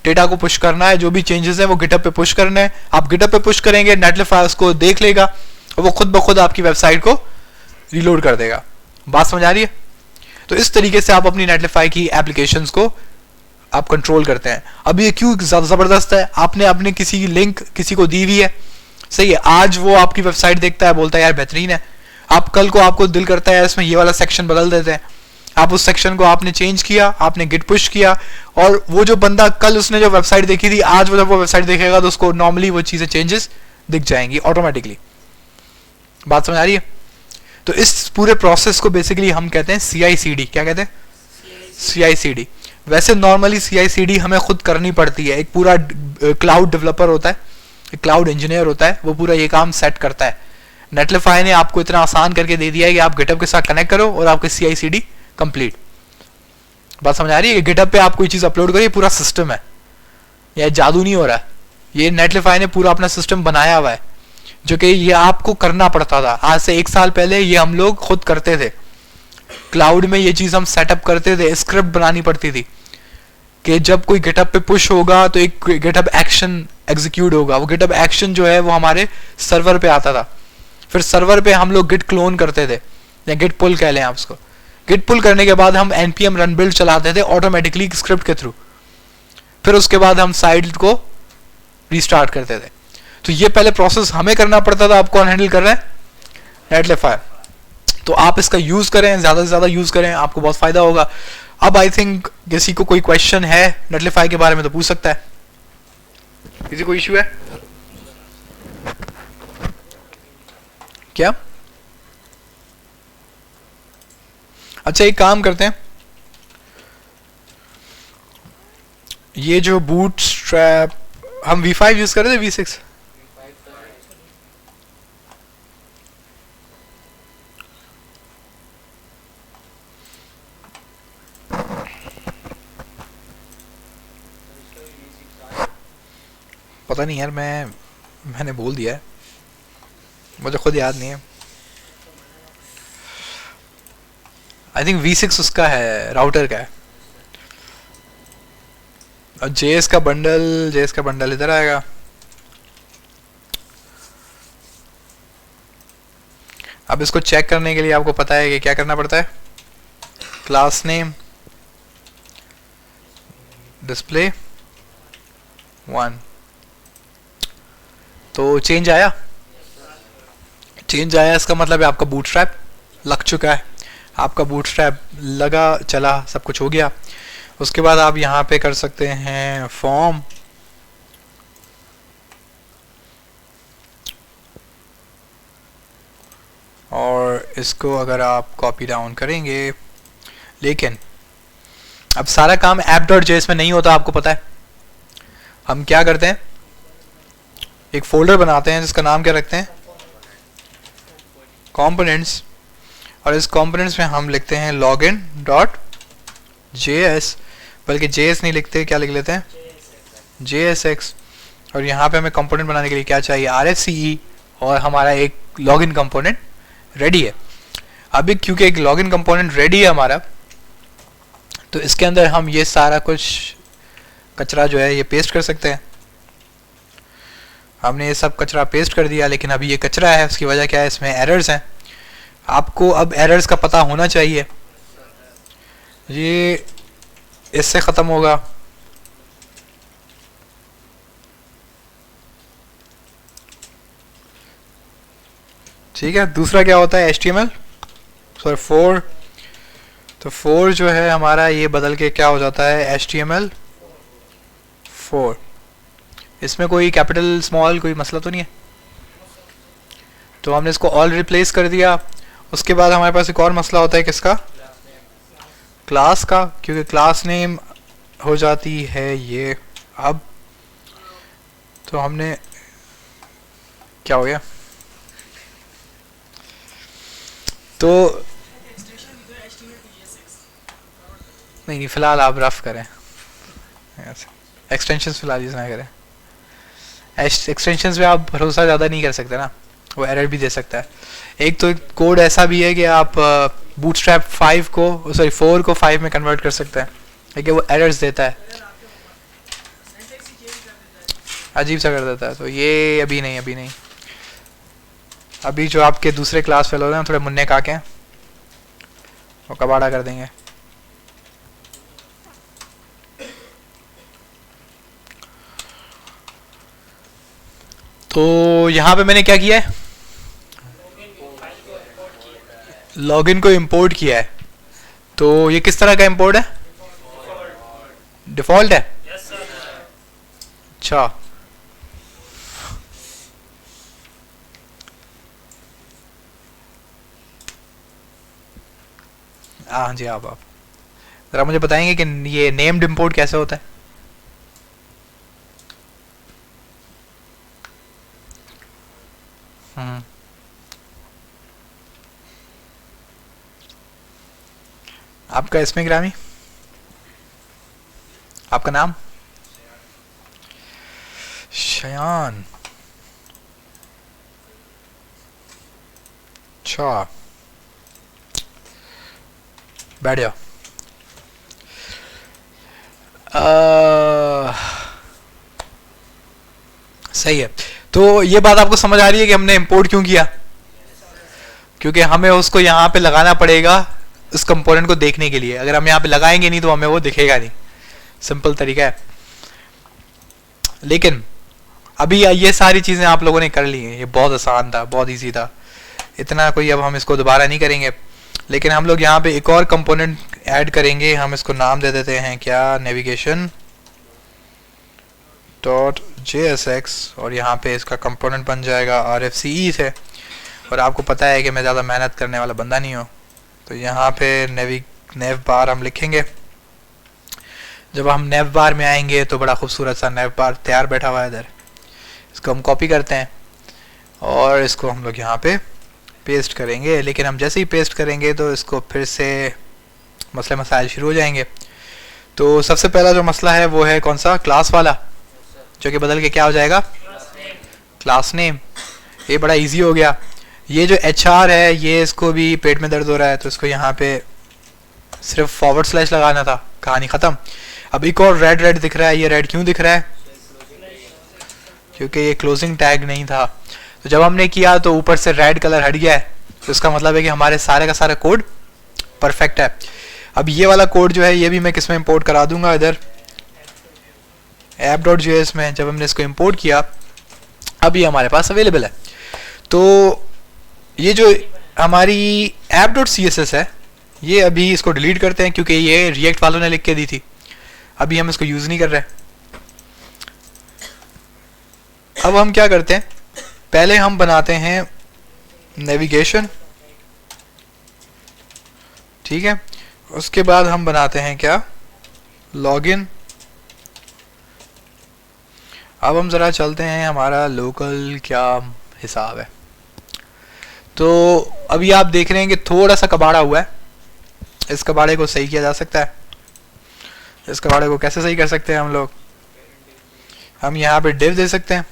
डेटा को पुश करना है, जो भी चेंजेस है वो गिटहब पे पुश करना है। आप गिटहब पे पुश करेंगे, नेटलीफाई उसको देख लेगा और वो खुद ब खुद आपकी वेबसाइट को रिलोड कर देगा। बात समझ आ रही है? तो इस तरीके से आप अपनी नेटलीफाई की एप्लीकेशंस को आप कंट्रोल करते हैं। अब ये क्यों जबरदस्त है? आपने अपने किसी लिंक किसी को दी हुई है, सही है, आज वो आपकी वेबसाइट देखता है, बोलता है यार बेहतरीन है। आप कल को आपको दिल करता है इसमें ये वाला सेक्शन बदल देते हैं, आप उस सेक्शन को आपने चेंज किया, आपने गिट पुश किया, और वो जो बंदा कल उसने जो वेबसाइट देखी थी, आज वो जब वो वेबसाइट देखेगा तो उसको नॉर्मली वो चीजें चेंजेस दिख जाएंगी ऑटोमेटिकली। बात समझ आ रही है? तो इस पूरे प्रोसेस को बेसिकली हम कहते हैं CI/CD। क्या कहते हैं? CI/CD। वैसे नॉर्मली CI/CD हमें खुद करनी पड़ती है। एक पूरा क्लाउड डेवलपर होता है, एक क्लाउड इंजीनियर होता है, वो पूरा ये काम सेट करता है। नेटलीफाई ने आपको इतना आसान करके दे दिया है कि आप गिटहब के साथ कनेक्ट करो और आपके CI/CD कंप्लीट। बात समझ आ रही है? गिटहब पे आप कोई चीज अपलोड करिए, पूरा सिस्टम है, यह जादू नहीं हो रहा है, ये नेटलीफाई ने पूरा अपना सिस्टम बनाया हुआ है। जो कि ये आपको करना पड़ता था। आज से 1 साल पहले ये हम लोग खुद करते थे, क्लाउड में ये चीज हम सेटअप करते थे, स्क्रिप्ट बनानी पड़ती थी कि जब कोई गिटहब पे पुश होगा तो एक गिटहब एक्शन एग्जीक्यूट होगा। वो गिटहब एक्शन जो है वो हमारे सर्वर पे आता था, फिर सर्वर पे हम लोग गिट क्लोन करते थे या गिट पुल कह लें आप उसको। गिट पुल करने के बाद हम npm रन बिल्ड चलाते थे ऑटोमेटिकली स्क्रिप्ट के थ्रू, फिर उसके बाद हम साइट को रीस्टार्ट करते थे। तो ये पहले प्रोसेस हमें करना पड़ता था, अब कौन हैंडल कर रहा है? नेटलिफाई। तो आप इसका यूज करें, ज्यादा से ज्यादा यूज करें, आपको बहुत फायदा होगा। अब आई थिंक किसी को कोई क्वेश्चन है नेटलिफाई के बारे में तो पूछ सकता है। किसी को इश्यू है क्या? अच्छा एक काम करते हैं, ये जो बूटस्ट्रैप हम V5 यूज कर रहे थे V6? पता नहीं यार, मैंने बोल दिया है, मुझे खुद याद नहीं है। आई थिंक V6 उसका है, राउटर का है। और JS का बंडल इधर आएगा। अब इसको चेक करने के लिए आपको पता है कि क्या करना पड़ता है। क्लास नेम डिस्प्ले 1, तो चेंज आया। इसका मतलब है आपका बूटस्ट्रैप लग चुका है, आपका बूटस्ट्रैप लगा, चला, सब कुछ हो गया। उसके बाद आप यहाँ पे कर सकते हैं फॉर्म, और इसको अगर आप कॉपी डाउन करेंगे, लेकिन अब सारा काम app.js में नहीं होता, आपको पता है। हम क्या करते हैं, एक फोल्डर बनाते हैं जिसका नाम क्या रखते हैं, कंपोनेंट्स, और इस कंपोनेंट्स में हम लिखते हैं login.js, बल्कि JS नहीं लिखते, क्या लिख लेते हैं, JSX। और यहाँ पे हमें कंपोनेंट बनाने के लिए क्या चाहिए, RFCE, और हमारा एक लॉगिन कंपोनेंट रेडी है। अभी क्योंकि एक लॉगिन कंपोनेंट रेडी है हमारा, तो इसके अंदर हम ये सारा कुछ कचरा जो है ये पेस्ट कर सकते हैं। हमने ये सब कचरा पेस्ट कर दिया, लेकिन अभी ये कचरा है, उसकी वजह क्या है, इसमें एरर्स हैं। आपको अब एरर्स का पता होना चाहिए, ये इससे ख़त्म होगा। ठीक है, दूसरा क्या होता है, HTML सॉरी 4, तो 4 जो है हमारा ये बदल के क्या हो जाता है, HTML4। इसमें कोई कैपिटल स्मॉल कोई मसला तो नहीं है, तो हमने इसको ऑल रिप्लेस कर दिया। उसके बाद हमारे पास एक और मसला होता है किसका, क्लास का, क्योंकि क्लास नेम हो जाती है ये। अब तो हमने क्या हो गया, तो नहीं फिलहाल आप रफ करें, एक्सटेंशंस फिलहाल यूज ना करें। एक्सटेंशंस पे आप भरोसा ज़्यादा नहीं कर सकते ना, वो एरर भी दे सकता है। एक तो कोड ऐसा भी है कि आप बूटस्ट्रैप 4 को 5 में कन्वर्ट कर सकते हैं, लेकिन वो एरर्स देता है, अजीब सा कर देता है। तो ये अभी नहीं, अभी जो आपके दूसरे क्लास फेलो हैं थोड़े मुन्ने काके हैं, वो कबाड़ा कर देंगे। तो यहाँ पे मैंने क्या किया है, लॉगिन को इंपोर्ट किया है। तो ये किस तरह का इंपोर्ट है, डिफॉल्ट है। अच्छा, हाँ जी, आप ज़रा मुझे बताएंगे कि ये नेम्ड इंपोर्ट कैसे होता है। आपका इसमें ग्रामी, आपका नाम शयान, अच्छा बैठ जाओ। सही है। तो ये बात आपको समझ आ रही है कि हमने इंपोर्ट क्यों किया? क्योंकि हमें उसको यहाँ पे लगाना पड़ेगा उस कंपोनेंट को देखने के लिए। अगर हम यहाँ पे लगाएंगे नहीं तो हमें वो दिखेगा नहीं। सिंपल तरीका है। लेकिन अभी ये सारी चीजें आप लोगों ने कर ली हैं, ये बहुत आसान था, बहुत इजी था, इतना कोई अब हम इसको दोबारा नहीं करेंगे। लेकिन हम लोग यहाँ पे एक और कंपोनेंट ऐड करेंगे। हम इसको नाम दे देते हैं क्या, नेविगेशन डॉट JSX, और यहाँ पे इसका कंपोनेंट बन जाएगा RFCE से। और आपको पता है कि मैं ज़्यादा मेहनत करने वाला बंदा नहीं हूँ, तो यहाँ पे नेव बार हम लिखेंगे। जब हम नेव बार में आएंगे तो बड़ा खूबसूरत सा नेव बार तैयार बैठा हुआ है इधर। इसको हम कॉपी करते हैं और इसको हम लोग यहाँ पे पेस्ट करेंगे। लेकिन हम जैसे ही पेस्ट करेंगे तो इसको फिर से मसले मसाइल शुरू हो जाएंगे। तो सबसे पहला जो मसला है वो है कौन सा, क्लास वाला, जो कि बदल के क्या हो जाएगा, क्लास नेम। ये बड़ा इजी हो गया। ये जो HR है, ये इसको भी पेट में दर्द हो रहा है, तो इसको यहाँ पे सिर्फ फॉरवर्ड स्लैश लगाना था, कहानी ख़त्म। अब एक और रेड दिख रहा है। ये रेड क्यों दिख रहा है? क्योंकि ये क्लोजिंग टैग नहीं था। तो जब हमने किया तो ऊपर से रेड कलर हट गया है, तो इसका मतलब है कि हमारे सारे का सारा कोड परफेक्ट है। अब ये वाला कोड जो है ये भी मैं किस में इंपोर्ट करा दूंगा, इधर app.js में। जब हमने इसको इंपोर्ट किया अब ये हमारे पास अवेलेबल है। तो ये जो हमारी app.css है, ये अभी इसको डिलीट करते हैं क्योंकि ये रिएक्ट वालों ने लिख के दी थी। अभी हम इसको यूज नहीं कर रहे। अब हम क्या करते हैं, पहले हम बनाते हैं नेविगेशन, ठीक है। उसके बाद हम बनाते हैं क्या, लॉगिन। अब हम ज़रा चलते हैं हमारा लोकल क्या हिसाब है। तो अभी आप देख रहे हैं कि थोड़ा सा कबाड़ा हुआ है। इस कबाड़े को सही किया जा सकता है। इस कबाड़े को कैसे सही कर सकते हैं हम लोग, हम यहाँ पे div दे सकते हैं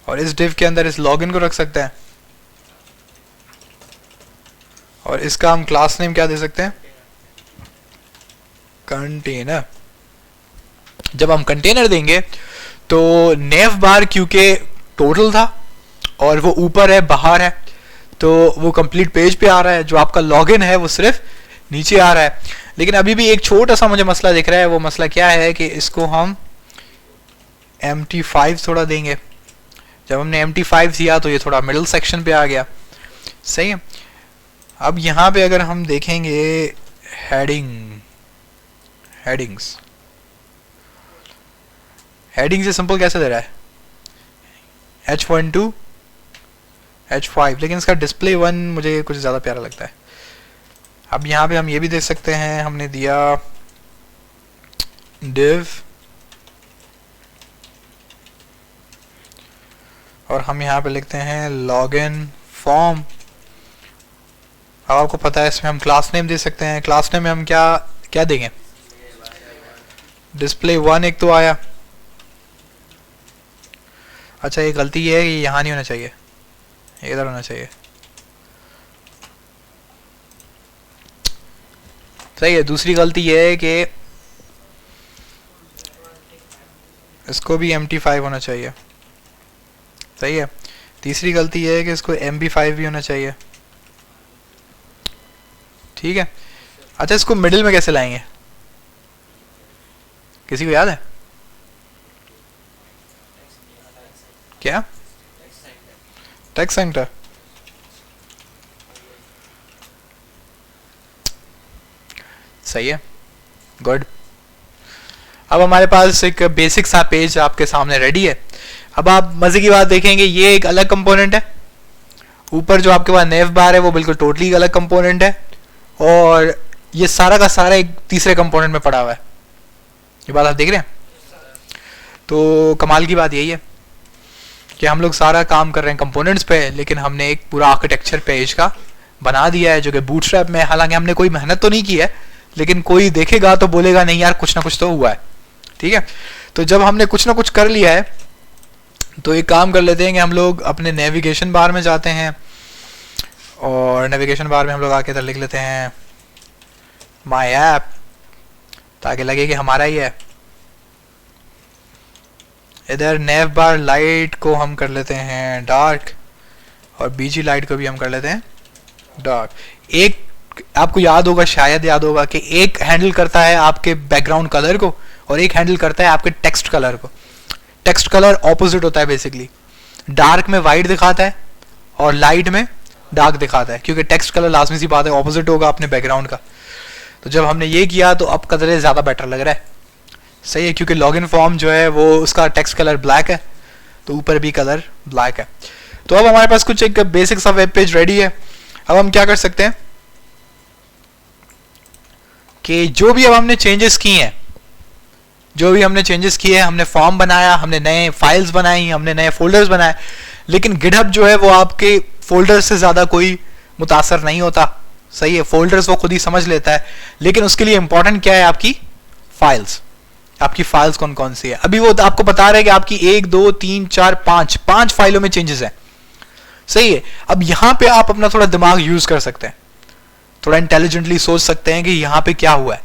और इस div के अंदर इस लॉगिन को रख सकते हैं और इसका हम क्लास नेम क्या दे सकते हैं, कंटेनर। जब हम कंटेनर देंगे तो नेव बार क्योंकि टोटल था और वो ऊपर है बाहर है, तो वो कंप्लीट पेज पे आ रहा है। जो आपका लॉगिन है वो सिर्फ नीचे आ रहा है। लेकिन अभी भी एक छोटा सा मुझे मसला दिख रहा है। वो मसला क्या है कि इसको हम MT5 थोड़ा देंगे। जब हमने MT5 दिया तो ये थोड़ा मिडिल सेक्शन पे आ गया, सही है। अब यहाँ पे अगर हम देखेंगे हेडिंग्स से सिंपल कैसे दे रहा है, H12 H5, लेकिन इसका डिस्प्ले 1 मुझे कुछ ज़्यादा प्यारा लगता है। अब यहाँ पे हम ये भी देख सकते हैं, हमने दिया div और हम यहाँ पे लिखते हैं लॉगिन फॉर्म। अब आपको पता है इसमें हम क्लास नेम दे सकते हैं। क्लास नेम में हम क्या देंगे, डिस्प्ले 1 एक तो आया। अच्छा ये गलती ये है कि यहाँ नहीं होना चाहिए, इधर होना चाहिए, सही है। दूसरी गलती ये है कि इसको भी MT5 होना चाहिए, सही है। तीसरी गलती ये है कि इसको MB5 भी होना चाहिए, ठीक है। अच्छा इसको मिडिल में कैसे लाएंगे, किसी को याद है क्या, टेक्स्ट सेंटर। सही है, गुड। अब हमारे पास एक बेसिक सा पेज आपके सामने रेडी है। अब आप मजे की बात देखेंगे, ये एक अलग कंपोनेंट है। ऊपर जो आपके पास नेव बार है वो बिल्कुल टोटली अलग कंपोनेंट है और ये सारा का सारा एक तीसरे कंपोनेंट में पड़ा हुआ है। ये बात आप देख रहे हैं। तो कमाल की बात यही है कि हम लोग सारा काम कर रहे हैं कंपोनेंट्स पे, लेकिन हमने एक पूरा आर्किटेक्चर पेज का बना दिया है जो कि बूटस्ट्रैप में। हालांकि हमने कोई मेहनत तो नहीं की है, लेकिन कोई देखेगा तो बोलेगा नहीं यार कुछ ना कुछ तो हुआ है, ठीक है। तो जब हमने कुछ ना कुछ कर लिया है तो एक काम कर लेते हैं कि हम लोग अपने नेविगेशन बार में जाते हैं और नेविगेशन बार में हम लोग आके इधर लिख लेते हैं माई ऐप, ताकि लगे कि हमारा ही है। इधर नेव बार लाइट को हम कर लेते हैं डार्क और बीजी लाइट को भी हम कर लेते हैं डार्क। एक आपको याद होगा, शायद याद होगा कि एक हैंडल करता है आपके बैकग्राउंड कलर को और एक हैंडल करता है आपके टेक्स्ट कलर को। टेक्स्ट कलर ऑपोजिट होता है बेसिकली, डार्क में वाइट दिखाता है और लाइट में डार्क दिखाता है, क्योंकि टेक्स्ट कलर लाजमी सी बात है ऑपोजिट होगा अपने बैकग्राउंड का। तो जब हमने ये किया तो अब कलर ज़्यादा बेटर लग रहा है, सही है, क्योंकि लॉगिन फॉर्म जो है वो उसका टेक्स्ट कलर ब्लैक है तो ऊपर भी कलर ब्लैक है। तो अब हमारे पास कुछ एक बेसिक सा वेब पेज रेडी है। अब हम क्या कर सकते हैं कि जो भी अब हमने चेंजेस किए हैं, हमने फॉर्म बनाया, हमने नए फाइल्स बनाई, हमने नए फोल्डर्स बनाए, लेकिन गिटहब जो है वो आपके फोल्डर से ज़्यादा कोई मुतासर नहीं होता, सही है। फोल्डर्स वो खुद ही समझ लेता है, लेकिन उसके लिए इंपॉर्टेंट क्या है, आपकी फाइल्स कौन कौन सी है। अभी वो आपको बता रहा है कि आपकी 1 2 3 4 5 फाइलों में चेंजेस है, सही है। अब यहां पे आप अपना थोड़ा दिमाग यूज कर सकते हैं, थोड़ा इंटेलिजेंटली सोच सकते हैं कि यहां पे क्या हुआ है।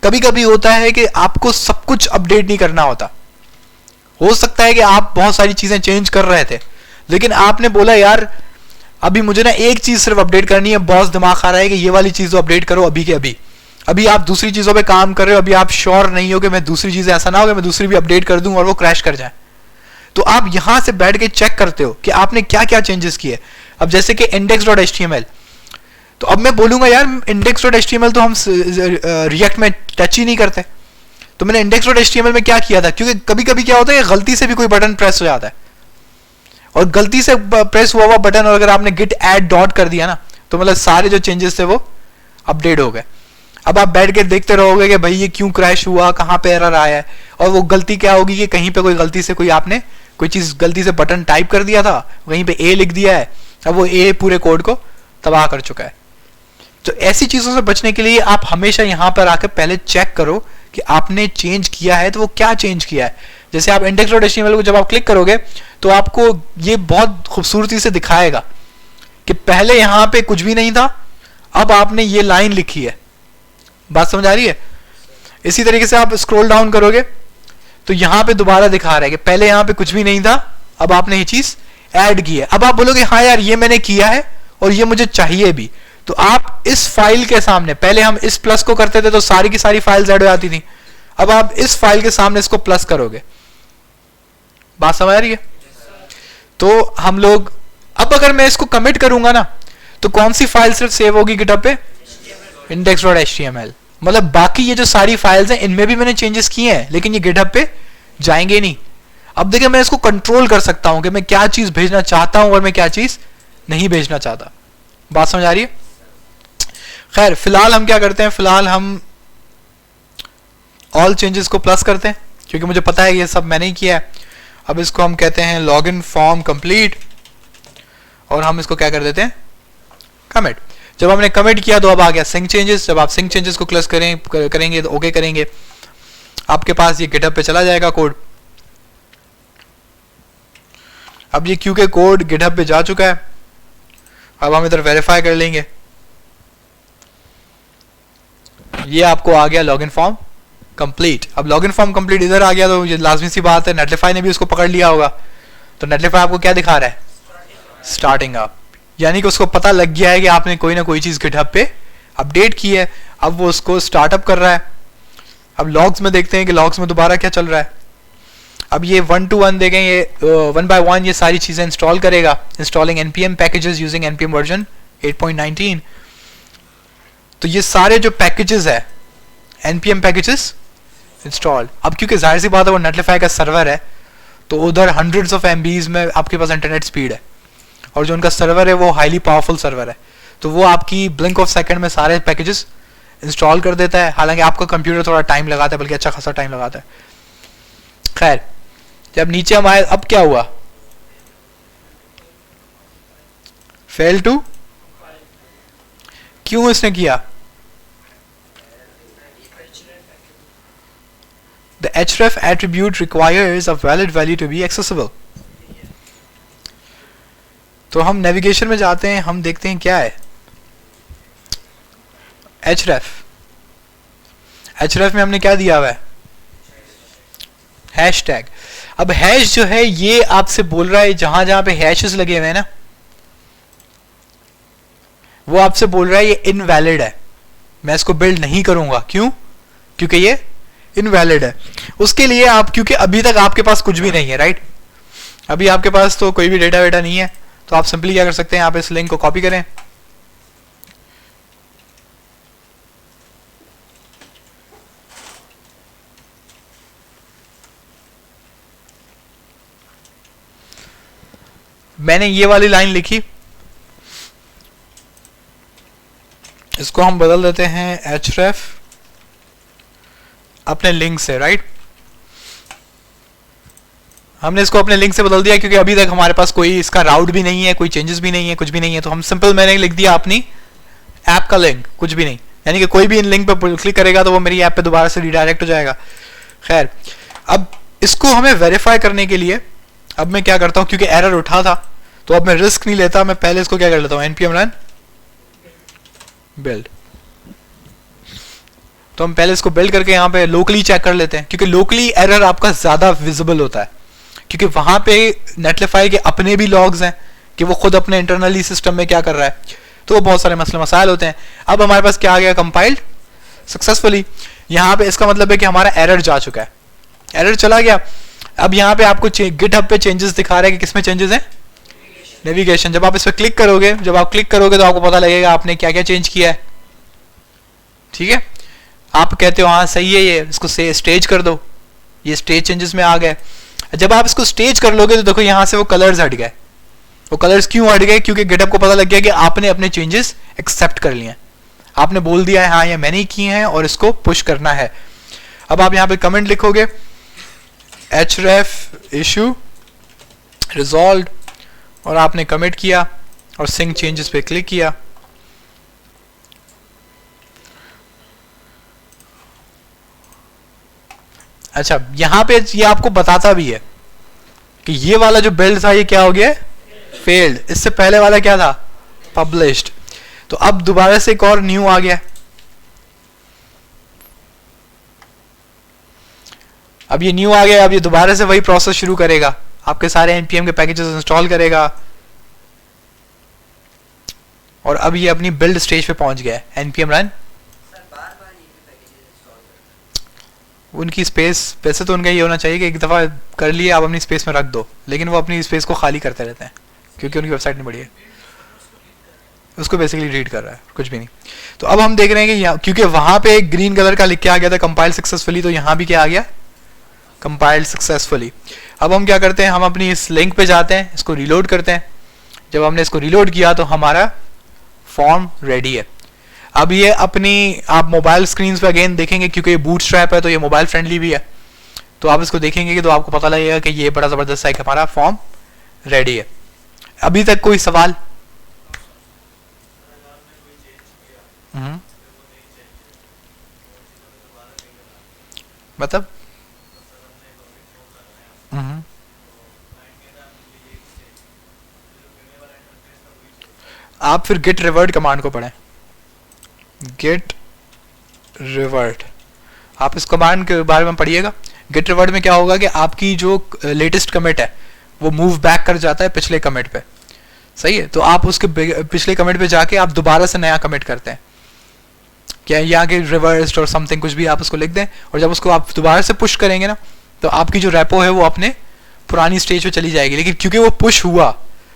कभी कभी होता है कि आपको सब कुछ अपडेट नहीं करना होता, हो सकता है कि आप बहुत सारी चीजें चेंज कर रहे थे, लेकिन आपने बोला यार अभी मुझे ना एक चीज सिर्फ अपडेट करनी है, बॉस दिमाग खा रहा है कि ये वाली चीज तो अपडेट करो अभी के अभी। अभी आप दूसरी चीजों पे काम कर रहे हो, अभी आप श्योर नहीं हो कि मैं दूसरी चीजें, ऐसा ना हो कि मैं दूसरी भी अपडेट कर दूं और वो क्रैश कर जाए। तो आप यहां से बैठ के चेक करते हो कि आपने क्या क्या चेंजेस किए। अब जैसे कि index.html, तो अब मैं बोलूंगा यार index.html तो हम रिएक्ट में टच ही नहीं करते, तो मैंने index.html में क्या किया था, क्योंकि कभी कभी क्या होता है गलती से भी कोई बटन प्रेस हो जाता है, और गलती से प्रेस हुआ बटन और अगर आपने git add डॉट कर दिया ना, तो मतलब सारे जो चेंजेस थे वो अपडेट हो गए। अब आप बैठ के देखते रहोगे कि भाई ये क्यों क्रैश हुआ, कहाँ पे एरर आया है, और वो गलती क्या होगी कि कहीं पे कोई गलती से आपने कोई चीज गलती से बटन टाइप कर दिया था, वहीं पे ए लिख दिया है, अब वो ए पूरे कोड को तबाह कर चुका है। तो ऐसी चीजों से बचने के लिए आप हमेशा यहां पर आकर पहले चेक करो कि आपने चेंज किया है तो वो क्या चेंज किया है। जैसे आप index.html को जब आप क्लिक करोगे तो आपको ये बहुत खूबसूरती से दिखाएगा कि पहले यहां पे कुछ भी नहीं था, अब आपने ये लाइन लिखी है। बात समझ आ रही है? इसी तरीके से आप स्क्रॉल डाउन करोगे तो यहां पे दोबारा दिखा रहा है कि पहले यहां पे कुछ भी नहीं था, अब आपने ये चीज ऐड की है। अब आप बोलोगे हाँ यार ये मैंने किया है और ये मुझे चाहिए भी, तो आप इस फाइल के सामने, पहले हम इस प्लस को करते थे तो सारी की सारी फाइल्स ऐड हो जाती थी, अब आप इस फाइल के सामने इसको प्लस करोगे। बात समझ आ रही है? तो हम लोग अब अगर मैं इसको कमिट करूंगा ना, तो कौन सी फाइल सिर्फ सेव होगी गिटहब पे? index.html। मतलब बाकी ये जो सारी फाइल्स हैं इनमें भी मैंने चेंजेस किए हैं, लेकिन ये गिटहब पे जाएंगे नहीं। अब देखिए मैं इसको कंट्रोल कर सकता हूं कि मैं क्या चीज भेजना चाहता हूं और मैं क्या चीज नहीं भेजना चाहता। बात समझ आ रही है? खैर फिलहाल हम क्या करते हैं, फिलहाल हम ऑल चेंजेस को प्लस करते हैं, क्योंकि मुझे पता है ये सब मैंने ही किया है। अब इसको हम कहते हैं लॉगिन फॉर्म कंप्लीट, और हम इसको क्या कर देते हैं, कमिट। जब हमने कमिट किया तो अब आ गया सिंक चेंजेस। जब आप सिंक चेंजेस को क्लिक करेंगे तो ओके करेंगे, आपके पास ये गिटहब पे चला जाएगा कोड। अब ये क्योंकि कोड गिटहब पे जा चुका है, अब हम इधर वेरीफाई कर लेंगे। ये आपको आ गया लॉगिन फॉर्म कंप्लीट। अब लॉगिन फॉर्म कंप्लीट इधर आ गया तो ये लाजमी सी बात है नेटलिफाई ने भी उसको पकड़ लिया होगा। तो नेटलिफाई आपको क्या दिखा रहा है? स्टार्टिंग अप, यानी कि उसको पता लग गया है कि आपने कोई ना कोई चीज गिटहब पे अपडेट की है, अब वो उसको स्टार्टअप कर रहा है। अब लॉग्स में देखते हैं कि लॉग्स में दोबारा क्या चल रहा है। अब ये 1 to 1 देखें, ये 1 by 1 ये सारी चीजें इंस्टॉल करेगा। Installing npm packages using npm version 8.19। तो ये सारे जो पैकेजेस है npm पैकेजेस इंस्टॉल। अब क्योंकि जाहिर सी बात है वो नेटलिफाई का सर्वर है, तो उधर हंड्रेड्स ऑफ MBs में आपके पास इंटरनेट स्पीड है, और जो उनका सर्वर है वो हाईली पावरफुल सर्वर है, तो वो आपकी ब्लिंक ऑफ सेकंड में सारे पैकेजेस इंस्टॉल कर देता है। हालांकि आपका कंप्यूटर थोड़ा टाइम लगाता है, बल्कि अच्छा खासा टाइम लगाता है। खैर जब नीचे हम आए, अब क्या हुआ? फेल टू, क्यों इसने किया? The href attribute requires a valid value to be accessible. तो हम नेविगेशन में जाते हैं, हम देखते हैं क्या है href में हमने क्या दिया हुआ है, हैश टैग। अब हैश जो है ये आपसे बोल रहा है जहां जहां पे हैशेस लगे हुए हैं ना, वो आपसे बोल रहा है ये इनवैलिड है, मैं इसको बिल्ड नहीं करूंगा। क्यों? क्योंकि ये इनवैलिड है। उसके लिए आप, क्योंकि अभी तक आपके पास कुछ भी नहीं है, राइट, अभी आपके पास तो कोई भी डेटा वेटा नहीं है, तो आप सिंपली क्या कर सकते हैं, आप इस लिंक को कॉपी करें, मैंने ये वाली लाइन लिखी, इसको हम बदल देते हैं href अपने लिंक से, राइट, हमने इसको अपने लिंक से बदल दिया क्योंकि अभी तक हमारे पास कोई इसका राउट भी नहीं है, कोई चेंजेस भी नहीं है, कुछ भी नहीं है, तो हम सिंपल मैंने लिख दिया अपनी ऐप का लिंक, कुछ भी नहीं, यानी कि कोई भी इन लिंक पर क्लिक करेगा तो वो मेरी ऐप पे दोबारा से रिडायरेक्ट हो जाएगा। खैर, अब इसको हमें वेरीफाई करने के लिए अब मैं क्या करता हूं, क्योंकि एरर उठा था तो अब मैं रिस्क नहीं लेता, मैं पहले इसको क्या कर लेता हूं, npm run build। तो हम पहले इसको बिल्ड करके यहाँ पे लोकली चेक कर लेते हैं, क्योंकि लोकली एरर आपका ज्यादा विजिबल होता है, क्योंकि वहां पे नेटलिफाई के अपने भी लॉग्स हैं कि वो खुद अपने इंटरनली सिस्टम में क्या कर रहा है, तो बहुत सारे मसले मसाइल होते हैं। अब हमारे पास क्या आ गया, कंपाइल्ड सक्सेसफुली, यहाँ पे इसका मतलब है कि हमारा एरर जा चुका है, एरर चला गया। अब यहाँ पे आपको गिटहब पे चेंजेस दिखा रहा है कि किसमें चेंजेस हैं, नेविगेशन। जब आप इस पर क्लिक करोगे, जब आप क्लिक करोगे तो आपको पता लगेगा आपने क्या क्या चेंज किया है, ठीक है। आप कहते हो हाँ सही है, ये इसको स्टेज कर दो, ये स्टेज चेंजेस में आ गए। जब आप इसको स्टेज कर लोगे तो देखो यहाँ से वो कलर्स हट गए। वो कलर्स क्यों हट गए, क्योंकि गिटहब को पता लग गया कि आपने अपने चेंजेस एक्सेप्ट कर लिए हैं, आपने बोल दिया है हाँ ये मैंने ही किए हैं और इसको पुश करना है। अब आप यहाँ पे कमेंट लिखोगे href इशू रिजॉल्व, और आपने कमिट किया और सिंक चेंजेस पे क्लिक किया। अच्छा, यहां पे ये आपको बताता भी है कि ये वाला जो बिल्ड था ये क्या हो गया, फेल्ड। इससे पहले वाला क्या था, पब्लिश्ड। तो अब दोबारा से एक और न्यू आ गया। अब ये न्यू आ गया, अब ये दोबारा से वही प्रोसेस शुरू करेगा, आपके सारे npm के पैकेजेस इंस्टॉल करेगा, और अब ये अपनी बिल्ड स्टेज पे पहुंच गया है। npm run, उनकी स्पेस, वैसे तो उनका ये होना चाहिए कि एक दफ़ा कर लिए आप अपनी स्पेस में रख दो, लेकिन वो अपनी स्पेस को खाली करते रहते हैं क्योंकि उनकी वेबसाइट नहीं बड़ी है, उसको बेसिकली रीड कर रहा है, कुछ भी नहीं। तो अब हम देख रहे हैं कि क्योंकि वहां पे एक ग्रीन कलर का लिख के आ गया था कंपाइल सक्सेसफुली, तो यहाँ भी क्या आ गया, कंपाइल्ड सक्सेसफुली। अब हम क्या करते हैं, हम अपनी इस लिंक पे जाते हैं, इसको रीलोड करते हैं। जब हमने इसको रीलोड किया तो हमारा फॉर्म रेडी है। अब ये अपनी आप मोबाइल स्क्रीन पे अगेन देखेंगे, क्योंकि ये बूटस्ट्रैप है तो ये मोबाइल फ्रेंडली भी है, तो आप इसको देखेंगे कि तो आपको पता लगेगा कि ये बड़ा ज़बरदस्त है कि हमारा फॉर्म रेडी है। अभी तक कोई सवाल? मतलब आप फिर गिट रिवर्ट कमांड को पढ़ें, गिट रिवर्ट, आप इस कमांड के बारे में पढ़िएगा। गिट रिवर्ट में क्या होगा कि आपकी जो लेटेस्ट कमिट है वो मूव बैक कर जाता है पिछले कमिट पे, सही है। तो आप उसके पिछले कमिट पे जाके आप दोबारा से नया कमिट करते हैं, क्या यहाँ के रिवर्स्ड और समथिंग कुछ भी आप उसको लिख दें, और जब उसको आप दोबारा से पुश करेंगे ना तो आपकी जो रेपो है वो अपने पुरानी स्टेज पे चली जाएगी। लेकिन क्योंकि वो पुश हुआ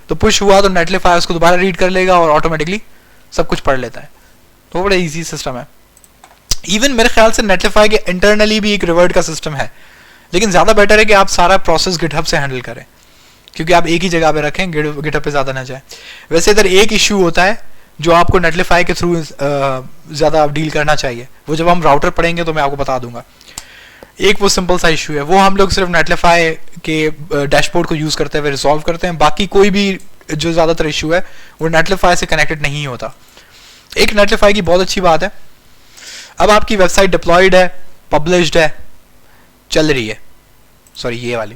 तो नेटलिफाई उसको दोबारा रीड कर लेगा और ऑटोमेटिकली सब कुछ पढ़ लेता है। तो बड़ा इजी सिस्टम है। इवन मेरे ख्याल से नेटलिफाई के इंटरनली भी एक रिवर्ट का सिस्टम है, लेकिन ज़्यादा बेटर है कि आप सारा प्रोसेस गिटहब से हैंडल करें, क्योंकि आप एक ही जगह पे रखें, गिटहब पे ज़्यादा ना जाए। वैसे इधर एक इशू होता है जो आपको नेटलिफाई के थ्रू ज़्यादा डील करना चाहिए, वो जब हम राउटर पढ़ेंगे तो मैं आपको बता दूंगा। एक वो सिंपल सा इशू है, वो हम लोग सिर्फ नेटलिफाई के डैशबोर्ड को यूज़ करते हुए रिजॉल्व करते हैं। बाकी कोई भी जो ज़्यादातर इशू है वो नेटलिफाई से कनेक्टेड नहीं होता। एक नेटलिफाई की बहुत अच्छी बात है, अब आपकी वेबसाइट डिप्लॉयड है, पब्लिश्ड है, चल रही है, सॉरी ये वाली,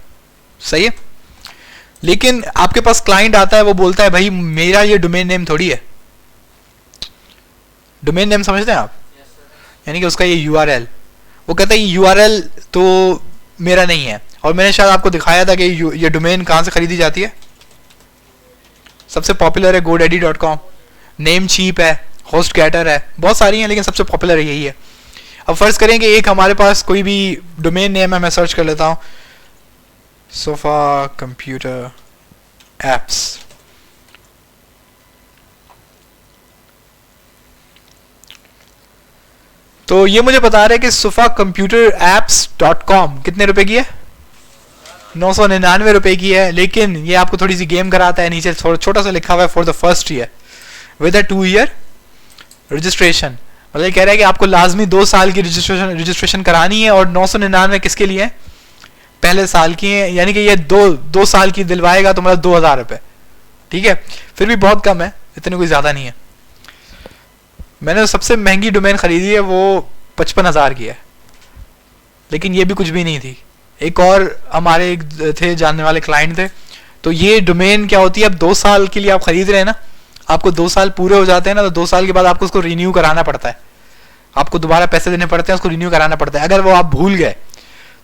सही है। लेकिन आपके पास क्लाइंट आता है, वो बोलता है भाई मेरा ये डोमेन नेम थोड़ी है। डोमेन नेम समझते हैं आप? यानी कि उसका ये यूआरएल, वो कहता है ये यूआरएल तो मेरा नहीं है। और मैंने शायद आपको दिखाया था कि ये डोमेन कहाँ से खरीदी जाती है। सबसे पॉपुलर है godaddy.com, नेम चीप है, होस्ट गेटर है, बहुत सारी हैं लेकिन सबसे पॉपुलर यही है। अब फर्ज करें कि एक हमारे पास कोई भी डोमेन नेम है, मैं सर्च कर लेता हूँ सोफा कंप्यूटर एप्स। तो ये मुझे बता रहे हैं कि सोफा कंप्यूटर एप्स .com कितने रुपए की है? 999 रुपए की है। लेकिन ये आपको थोड़ी सी गेम कराता है, नीचे छोटा सा लिखा हुआ है for the first year with a 2 year registration. मतलब ये कह रहा है कि आपको लाजमी 2 साल की रजिस्ट्रेशन करानी है। और 999 किसके लिए है? पहले साल की है, यानी कि ये दो साल की दिलवाएगा तो मतलब 2000 रुपए। ठीक है, फिर भी बहुत कम है, इतनी कोई ज्यादा नहीं है। मैंने सबसे महंगी डोमेन खरीदी है वो 55,000 की है, लेकिन ये भी कुछ भी नहीं थी। एक और हमारे थे जानने वाले क्लाइंट थे, तो ये डोमेन क्या होती है, अब 2 साल के लिए आप खरीद रहे हैं ना, आपको 2 साल पूरे हो जाते हैं ना, तो 2 साल के बाद आपको उसको रिन्यू कराना पड़ता है, आपको दोबारा पैसे देने पड़ते हैं, उसको रिन्यू कराना पड़ता है। अगर वो आप भूल गए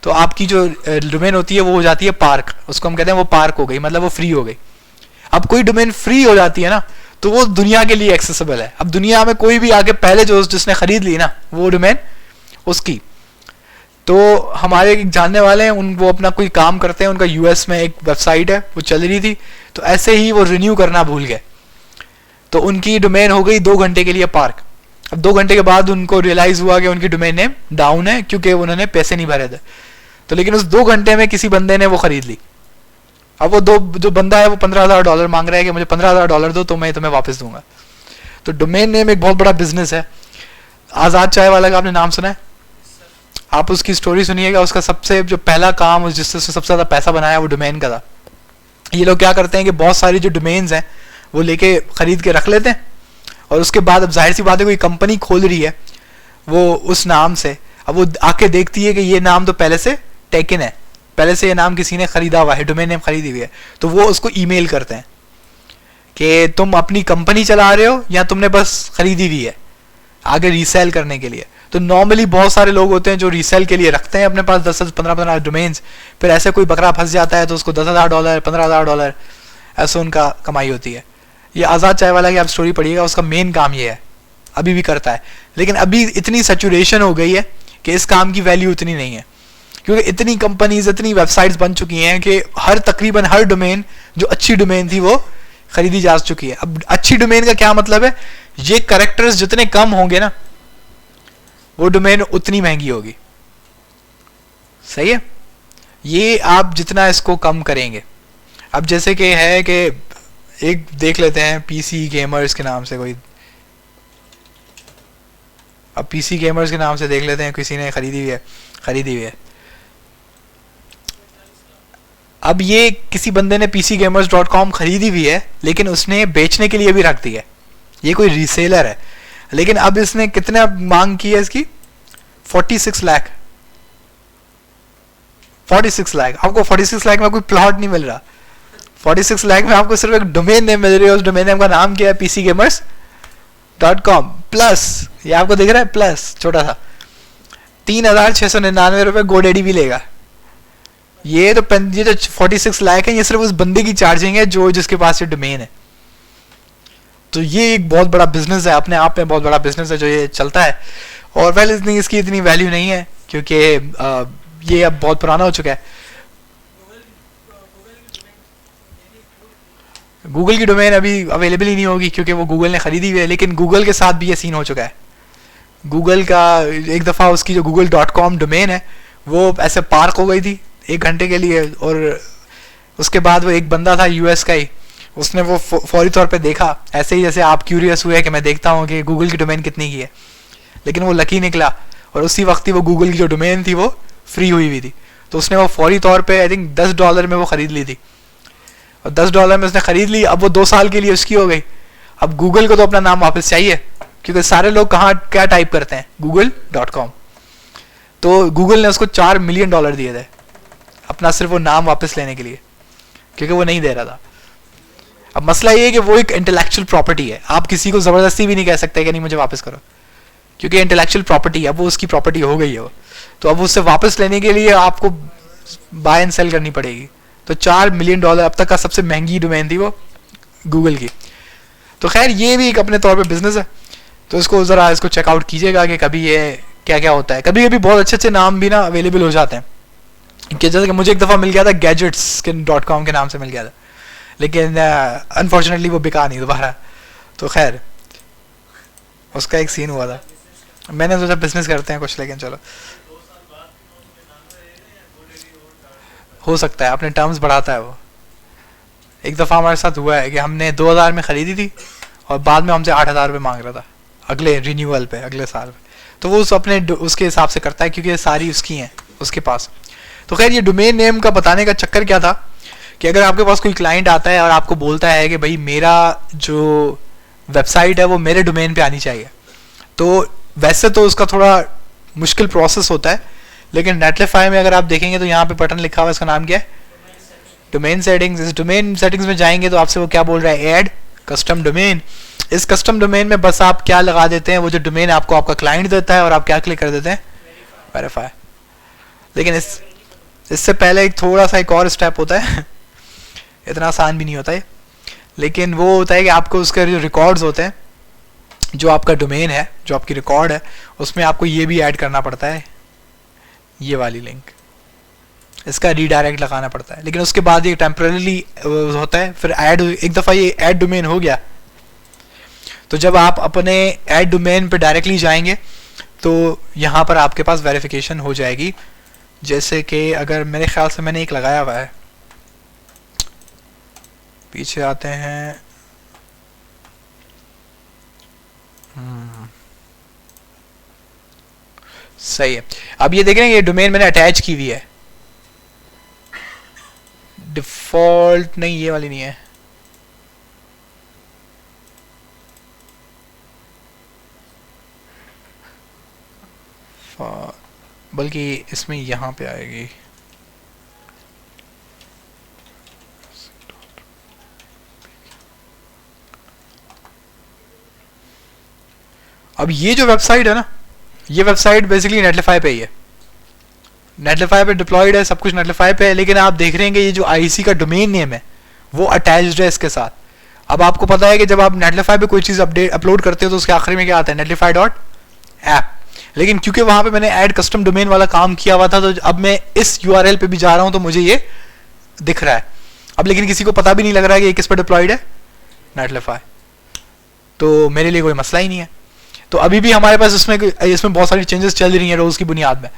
तो आपकी जो डोमेन होती है वो हो जाती है पार्क, उसको हम कहते हैं वो पार्क हो गई, मतलब वो फ्री हो गई। अब कोई डोमेन फ्री हो जाती है ना, तो वो दुनिया के लिए एक्सेसिबल है। अब दुनिया में कोई भी आगे पहले जिसने खरीद ली ना वो डोमेन उसकी। तो हमारे एक जानने वाले हैं, वो अपना कोई काम करते हैं, उनका यूएस में एक वेबसाइट है वो चल रही थी, तो ऐसे ही वो रिन्यू करना भूल गए, तो उनकी डोमेन हो गई 2 घंटे के लिए पार्क। अब 2 घंटे के बाद उनको रियलाइज हुआ कि उनकी डोमेन नेम डाउन है क्योंकि उन्होंने पैसे नहीं भरे थे। तो लेकिन उस 2 घंटे में किसी बंदे ने वो खरीद ली। अब वो जो बंदा है वो $15,000 मांग रहा है कि मुझे $15,000 दो तो मैं तुम्हें वापस दूंगा। तो डोमेन नेम एक बहुत बड़ा बिजनेस है। आजाद चाय वाला का आपने नाम सुना है? आप उसकी स्टोरी सुनिएगा। उसका सबसे जो पहला काम जिससे सबसे ज्यादा पैसा बनाया वो डोमेन का था। ये लोग क्या करते हैं कि बहुत सारी जो डोमेन्स हैं वो लेके खरीद के रख लेते हैं, और उसके बाद अब जाहिर सी बात है कोई कंपनी खोल रही है वो उस नाम से, अब वो आके देखती है कि ये नाम तो पहले से टेकन है, पहले से ये नाम किसी ने खरीदा हुआ है, डोमेन नेम खरीदी हुई है, तो वो उसको ईमेल करते हैं कि तुम अपनी कंपनी चला रहे हो या तुमने बस खरीदी हुई है आगे रीसेल करने के लिए। तो नॉर्मली बहुत सारे लोग होते हैं जो रीसेल के लिए रखते हैं अपने पास 10-15 डोमेन्स, फिर ऐसे कोई बकरा फंस जाता है तो उसको $10,000 $15,000 ऐसा उनका कमाई होती है। ये आज़ाद चाय वाला की आप स्टोरी पढ़िएगा, उसका मेन काम ये है, अभी भी करता है, लेकिन अभी इतनी सैचुरेशन हो गई है कि इस काम की वैल्यू इतनी नहीं है, क्योंकि इतनी कंपनीज इतनी वेबसाइट्स बन चुकी हैं कि तकरीबन हर डोमेन जो अच्छी डोमेन थी वो खरीदी जा चुकी है। अब अच्छी डोमेन का क्या मतलब है, ये कैरेक्टर्स जितने कम होंगे ना वो डोमेन उतनी महंगी होगी। सही है, ये आप जितना इसको कम करेंगे। अब जैसे कि है कि एक देख लेते हैं पीसी गेमर्स के नाम से कोई, अब पीसी गेमर्स के नाम से देख लेते हैं किसी ने खरीदी हुई है। अब ये किसी बंदे ने pcgamers.com खरीदी हुई है, लेकिन उसने बेचने के लिए भी रख दी है, ये कोई रीसेलर है, लेकिन अब इसने कितना मांग की है इसकी 46 लाख। 46 लाख, आपको 46 लाख में कोई प्लॉट नहीं मिल रहा, 46 लाख में आपको सिर्फ एक डोमेन नेम मिल रही है। उस डोमेन नेम का नाम क्या है, pcgamers.com प्लस, ये आपको दिख रहा है प्लस छोटा सा, 3,699 रुपए गोडेडी भी लेगा। ये जो 46 लाख है ये सिर्फ उस बंदे की चार्जिंग है जो जिसके पास ये डोमेन है। तो ये एक बहुत बड़ा बिजनेस है, अपने आप में बहुत बड़ा बिजनेस है जो ये चलता है। और वेल इसकी इतनी वैल्यू नहीं है क्योंकि ये अब बहुत पुराना हो चुका है। गूगल की डोमेन अभी अवेलेबल ही नहीं होगी क्योंकि वो गूगल ने खरीदी हुई है, लेकिन गूगल के साथ भी ये सीन हो चुका है। गूगल का एक दफ़ा उसकी जो google.com डोमेन है वो ऐसे पार्क हो गई थी 1 घंटे के लिए, और उसके बाद वो एक बंदा था यूएस का ही, उसने वो फौरी तौर पे देखा, ऐसे ही जैसे आप क्यूरियस हुए कि मैं देखता हूँ कि गूगल की डोमेन कितनी की है, लेकिन वो लकी निकला और उसी वक्त ही वो गूगल की जो डोमेन थी वो फ्री हुई थी। तो उसने वो फौरी तौर पे आई थिंक $10 में वो खरीद ली थी, और $10 में उसने खरीद ली। अब वो 2 साल के लिए उसकी हो गई। अब गूगल को तो अपना नाम वापस चाहिए क्योंकि सारे लोग कहाँ क्या टाइप करते हैं, google.com। तो गूगल ने उसको $4 मिलियन दिए थे अपना सिर्फ वो नाम वापस लेने के लिए। क्योंकि वो नहीं दे रहा था। अब मसला ये है कि वो एक इंटेलेक्चुअल प्रॉपर्टी है, आप किसी को जबरदस्ती भी नहीं कह सकते कि नहीं मुझे वापस करो, क्योंकि इंटेलेक्चुअल प्रॉपर्टी है, वो उसकी प्रॉपर्टी हो गई है वो। तो अब उससे वापस लेने के लिए आपको बाय एंड सेल करनी पड़ेगी। तो $4 मिलियन अब तक का सबसे महंगी डोमेन थी वो गूगल की। तो खैर ये भी एक अपने तौर पे बिजनेस है, तो इसको ज़रा इसको चेकआउट कीजिएगा कि कभी ये क्या क्या होता है। कभी कभी बहुत अच्छे अच्छे नाम भी ना अवेलेबल हो जाते हैं, कि जैसे कि मुझे एक दफ़ा मिल गया था gadgetskin.com के नाम से मिल गया था, लेकिन अनफॉर्चुनेटली वो बिका नहीं दोबारा। तो खैर उसका एक सीन हुआ था, मैंने सोचा बिजनेस करते हैं कुछ, लेकिन चलो हो सकता है अपने टर्म्स बढ़ाता है वो। एक दफ़ा हमारे साथ हुआ है कि हमने 2000 में ख़रीदी थी और बाद में हमसे 8000 रुपये मांग रहा था अगले रिन्यूअल पे, अगले साल पे। तो वो अपने उसके हिसाब से करता है, क्योंकि ये सारी उसकी हैं उसके पास। तो खैर ये डोमेन नेम का बताने का चक्कर क्या था कि अगर आपके पास कोई क्लाइंट आता है और आपको बोलता है कि भाई मेरा जो वेबसाइट है वो मेरे डोमेन पे आनी चाहिए, तो वैसे तो उसका थोड़ा मुश्किल प्रोसेस होता है, लेकिन नेटलिफाई में अगर आप देखेंगे तो यहाँ पे बटन लिखा हुआ है, इसका नाम क्या है, डोमेन सेटिंग्स। इस डोमेन सेटिंग्स में जाएंगे तो आपसे वो क्या बोल रहा है, ऐड कस्टम डोमेन। इस कस्टम डोमेन में बस आप क्या लगा देते हैं, वो जो डोमेन आपको आपका क्लाइंट देता है, और आप क्या क्लिक कर देते हैं, वेरीफाई। लेकिन इससे पहले एक थोड़ा सा एक और स्टेप होता है इतना आसान भी नहीं होता है, लेकिन वो होता है कि आपको उसके जो रिकॉर्ड्स होते हैं, जो आपका डोमेन है, जो आपकी रिकॉर्ड है, उसमें आपको ये भी ऐड करना पड़ता है, ये वाली लिंक, इसका रीडायरेक्ट लगाना पड़ता है। लेकिन उसके बाद ये टेम्परेली होता है, फिर ऐड, एक दफ़ा ये ऐड डोमेन हो गया तो जब आप अपने ऐड डोमेन पे डायरेक्टली जाएंगे तो यहाँ पर आपके पास वेरिफिकेशन हो जाएगी। जैसे कि अगर मेरे ख्याल से मैंने एक लगाया हुआ है, पीछे आते हैं, सही है। अब ये देख रहे हैं ये डोमेन मैंने अटैच की हुई है, डिफॉल्ट नहीं, ये वाली नहीं है, बल्कि इसमें यहाँ पे आएगी। अब ये जो वेबसाइट है ना, ये वेबसाइट बेसिकली नेटलिफाई पे ही है, नेटलिफाई पे डिप्लॉयड है, सब कुछ नेटलिफाई पे है। लेकिन आप देख रहे हैं कि ये जो आईसी का डोमेन नेम है वो अटैच्ड है इसके साथ। अब आपको पता है कि जब आप नेटलिफाई पे कोई चीज़ अपलोड करते हो तो उसके आखिरी में क्या आता है, नेटलिफाई डॉट ऐप। लेकिन क्योंकि वहां पे मैंने ऐड कस्टम डोमेन वाला काम किया हुआ था, तो अब मैं इस यूआरएल पे भी जा रहा हूं तो मुझे ये दिख रहा है। अब लेकिन किसी को पता भी नहीं लग रहा है कि ये किस पर डिप्लॉयड है, नेटलिफाई, तो मेरे लिए कोई मसला ही नहीं है। तो अभी भी हमारे पास इसमें बहुत सारी चेंजेस चल रही हैं रोज की बुनियाद में,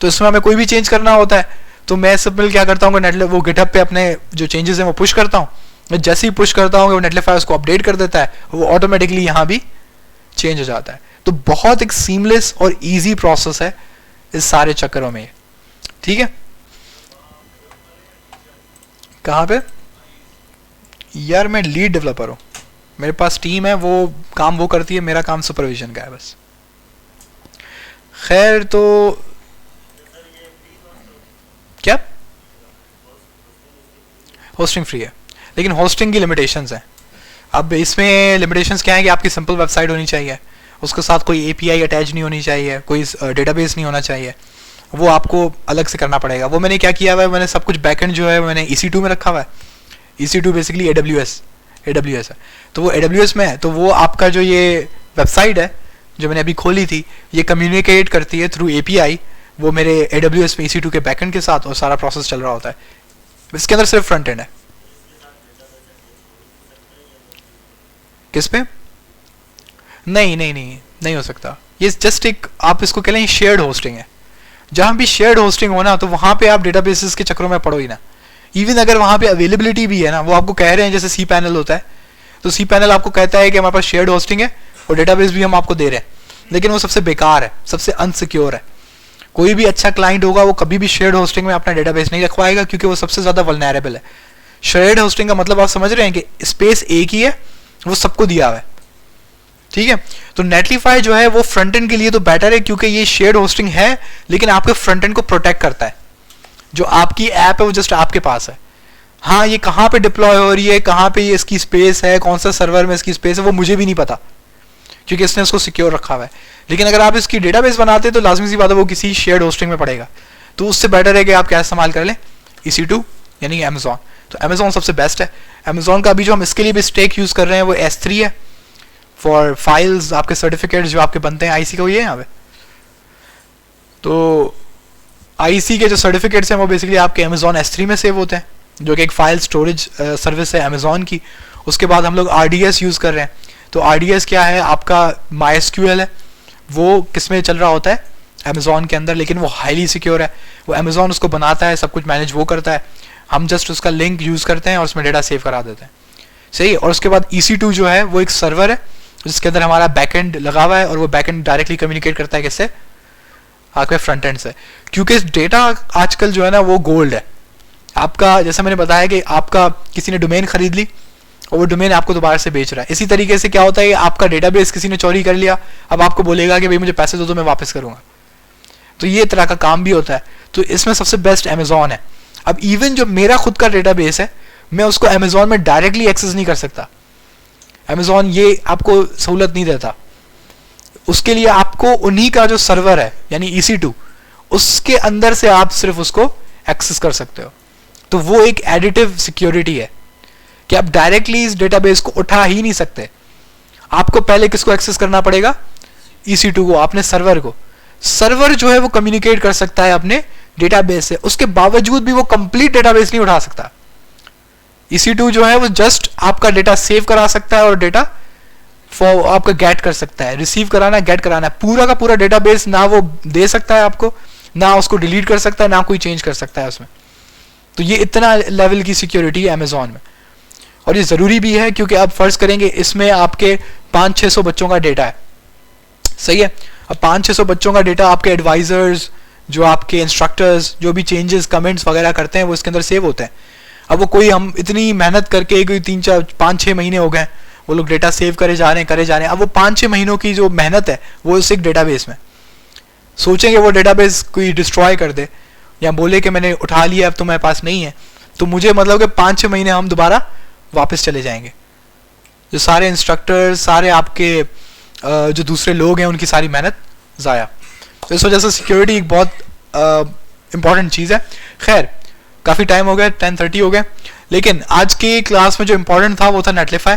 तो इसमें हमें कोई भी चेंज करना होता है तो मैं सिंपल क्या करता हूँ, वो गिटहब पे अपने जो चेंजेस हैं वो पुश करता हूँ। जैसे ही पुश करता हूँ वो नेटलिफाई उसको अपडेट कर देता है, वो ऑटोमेटिकली यहाँ भी चेंज हो जाता है। तो बहुत एक सीमलेस और इजी प्रोसेस है इस सारे चक्करों में, ठीक है। कहाँ पे यार, मैं लीड डेवलपर हूँ, मेरे पास टीम है, वो काम वो करती है, मेरा काम सुपरविजन का है बस। खैर तो क्या, होस्टिंग फ्री है, लेकिन होस्टिंग की लिमिटेशंस हैं। अब इसमें लिमिटेशंस क्या है कि आपकी सिंपल वेबसाइट होनी चाहिए, उसके साथ कोई एपीआई अटैच नहीं होनी चाहिए, कोई डेटाबेस नहीं होना चाहिए, वो आपको अलग से करना पड़ेगा। वो मैंने क्या किया हुआ है, मैंने सब कुछ बैकएंड जो है मैंने EC2 में रखा हुआ है। EC2 बेसिकली AWS है, तो वो AWS में है। तो वो आपका जो ये वेबसाइट है जो मैंने अभी खोली थी, ये कम्युनिकेट करती है थ्रू API वो मेरे AWS में EC2 के बैकएंड के साथ, और सारा प्रोसेस चल रहा होता है। इसके अंदर सिर्फ फ्रंट एंड है। किस पे? नहीं हो सकता। ये जस्ट एक, आप इसको कह लें शेयर्ड होस्टिंग है। जहां भी शेयर्ड होस्टिंग हो ना, तो वहां पे आप डेटाबेसेस के चक्करों में पड़ो ही ना। इवन अगर वहां पे अवेलेबिलिटी भी है ना, वो आपको कह रहे हैं, जैसे cPanel होता है, तो cPanel आपको कहता है कि हमारे पास शेयर्ड होस्टिंग है और डेटाबेस भी हम आपको दे रहे हैं, लेकिन वो सबसे बेकार है, सबसे अनसिक्योर है। कोई भी अच्छा क्लाइंट होगा वो कभी भी शेयर्ड होस्टिंग में अपना डेटाबेस नहीं रखवाएगा, क्योंकि वो सबसे ज्यादा वल्नरेबल है। शेयर्ड होस्टिंग का मतलब आप समझ रहे हैं कि स्पेस एक ही है, वो सबको दिया हुआ है, ठीक है। तो नेटलिफाई जो है वो फ्रंट एंड के लिए तो बेटर है, क्योंकि ये शेयर्ड होस्टिंग है, लेकिन आपके फ्रंट एंड को प्रोटेक्ट करता है। जो आपकी ऐप है वो जस्ट आपके पास है। हाँ ये कहाँ पे डिप्लॉय हो रही है, कहाँ पे ये इसकी स्पेस है, कौन सा सर्वर में इसकी स्पेस है, वो मुझे भी नहीं पता क्योंकि इसने उसको सिक्योर रखा हुआ है। लेकिन अगर आप इसकी डेटाबेस बनाते तो लाजमी सी बात है वो किसी शेयर्ड होस्टिंग में पड़ेगा, तो उससे बेटर है कि आप क्या इस्तेमाल कर लें, EC2 यानी अमेजोन। तो अमेजोन सबसे बेस्ट है। अमेजोन का अभी जो हम इसके लिए भी स्टेक यूज कर रहे हैं वो S3 है फॉर फाइल्स, आपके सर्टिफिकेट जो आपके बनते हैं आईसी का, ये यहाँ पे। तो आईसी के जो सर्टिफिकेट्स हैं वो बेसिकली आपके अमेजोन S3 में सेव होते हैं, जो कि एक फाइल स्टोरेज सर्विस है अमेजोन की। उसके बाद हम लोग RDS यूज़ कर रहे हैं। तो RDS क्या है, आपका MySQL है, वो किस में चल रहा होता है, अमेजोन के अंदर, लेकिन वो हाईली सिक्योर है। वो अमेजोन उसको बनाता है, सब कुछ मैनेज वो करता है, हम जस्ट उसका लिंक यूज़ करते हैं और उसमें डेटा सेव करा देते हैं, सही है। और उसके बाद EC2 जो है वो एक सर्वर है जिसके अंदर हमारा बैकएंड लगा हुआ है, और वो बैकएंड डायरेक्टली कम्युनिकेट करता है किससे, आपके फ्रंट एंड से। क्योंकि डेटा आजकल जो है ना वो गोल्ड है आपका। जैसा मैंने बताया कि आपका किसी ने डोमेन खरीद ली और वो डोमेन आपको दोबारा से बेच रहा है, इसी तरीके से क्या होता है, आपका डेटाबेस किसी ने चोरी कर लिया, अब आपको बोलेगा कि भाई मुझे पैसे दो तो मैं वापस करूंगा। तो ये तरह का काम भी होता है। तो इसमें सबसे बेस्ट अमेजोन है। अब इवन जो मेरा खुद का डेटाबेस है, मैं उसको अमेजोन में डायरेक्टली एक्सेस नहीं कर सकता, अमेजोन ये आपको सहूलत नहीं देता। उसके लिए आपको उन्हीं का जो सर्वर है यानी EC2, उसके अंदर से आप सिर्फ उसको एक्सेस कर सकते हो। तो वो एक एडिटिव सिक्योरिटी है कि आप डायरेक्टली इस डेटाबेस को उठा ही नहीं सकते। आपको पहले किसको एक्सेस करना पड़ेगा, EC2 को, अपने सर्वर को। सर्वर जो है वो कम्युनिकेट कर सकता है अपने डेटाबेस से, उसके बावजूद भी वो कंप्लीट डेटाबेस नहीं उठा सकता। EC2 जो है वो जस्ट आपका डेटा सेव करा सकता है और डेटा आपका गेट कर सकता है, रिसीव कराना है, गेट कराना है। पूरा का पूरा डेटाबेस ना वो दे सकता है आपको, ना उसको डिलीट कर सकता है, ना कोई चेंज कर सकता है उसमें। तो ये इतना लेवल की सिक्योरिटी है अमेजोन में, और ये ज़रूरी भी है क्योंकि आप फर्ज करेंगे इसमें आपके 500-600 बच्चों का डेटा है, सही है। अब 500-600 बच्चों का डेटा, आपके एडवाइजर्स, जो आपके इंस्ट्रक्टर्स, जो भी चेंजेस कमेंट्स वगैरह करते हैं वो इसके अंदर सेव होते हैं। अब वो कोई हम इतनी मेहनत करके कोई 3-4-5-6 महीने हो गए वो लोग डेटा सेव करे जा रहे हैं। अब वो 5-6 महीनों की जो मेहनत है वो उस एक डेटाबेस में, सोचेंगे वो डेटाबेस कोई डिस्ट्रॉय कर दे या बोले कि मैंने उठा लिया अब तो मेरे पास नहीं है, तो मुझे मतलब कि 5-6 महीने हम दोबारा वापस चले जाएंगे। जो सारे इंस्ट्रक्टर्स, सारे आपके जो दूसरे लोग हैं, उनकी सारी मेहनत ज़ाया। तो इस वजह से सिक्योरिटी एक बहुत इंपॉर्टेंट चीज़ है। खैर काफ़ी टाइम हो गया, 10:30 हो गए, लेकिन आज की क्लास में जो इंपॉर्टेंट था वो था नेटलिफाई।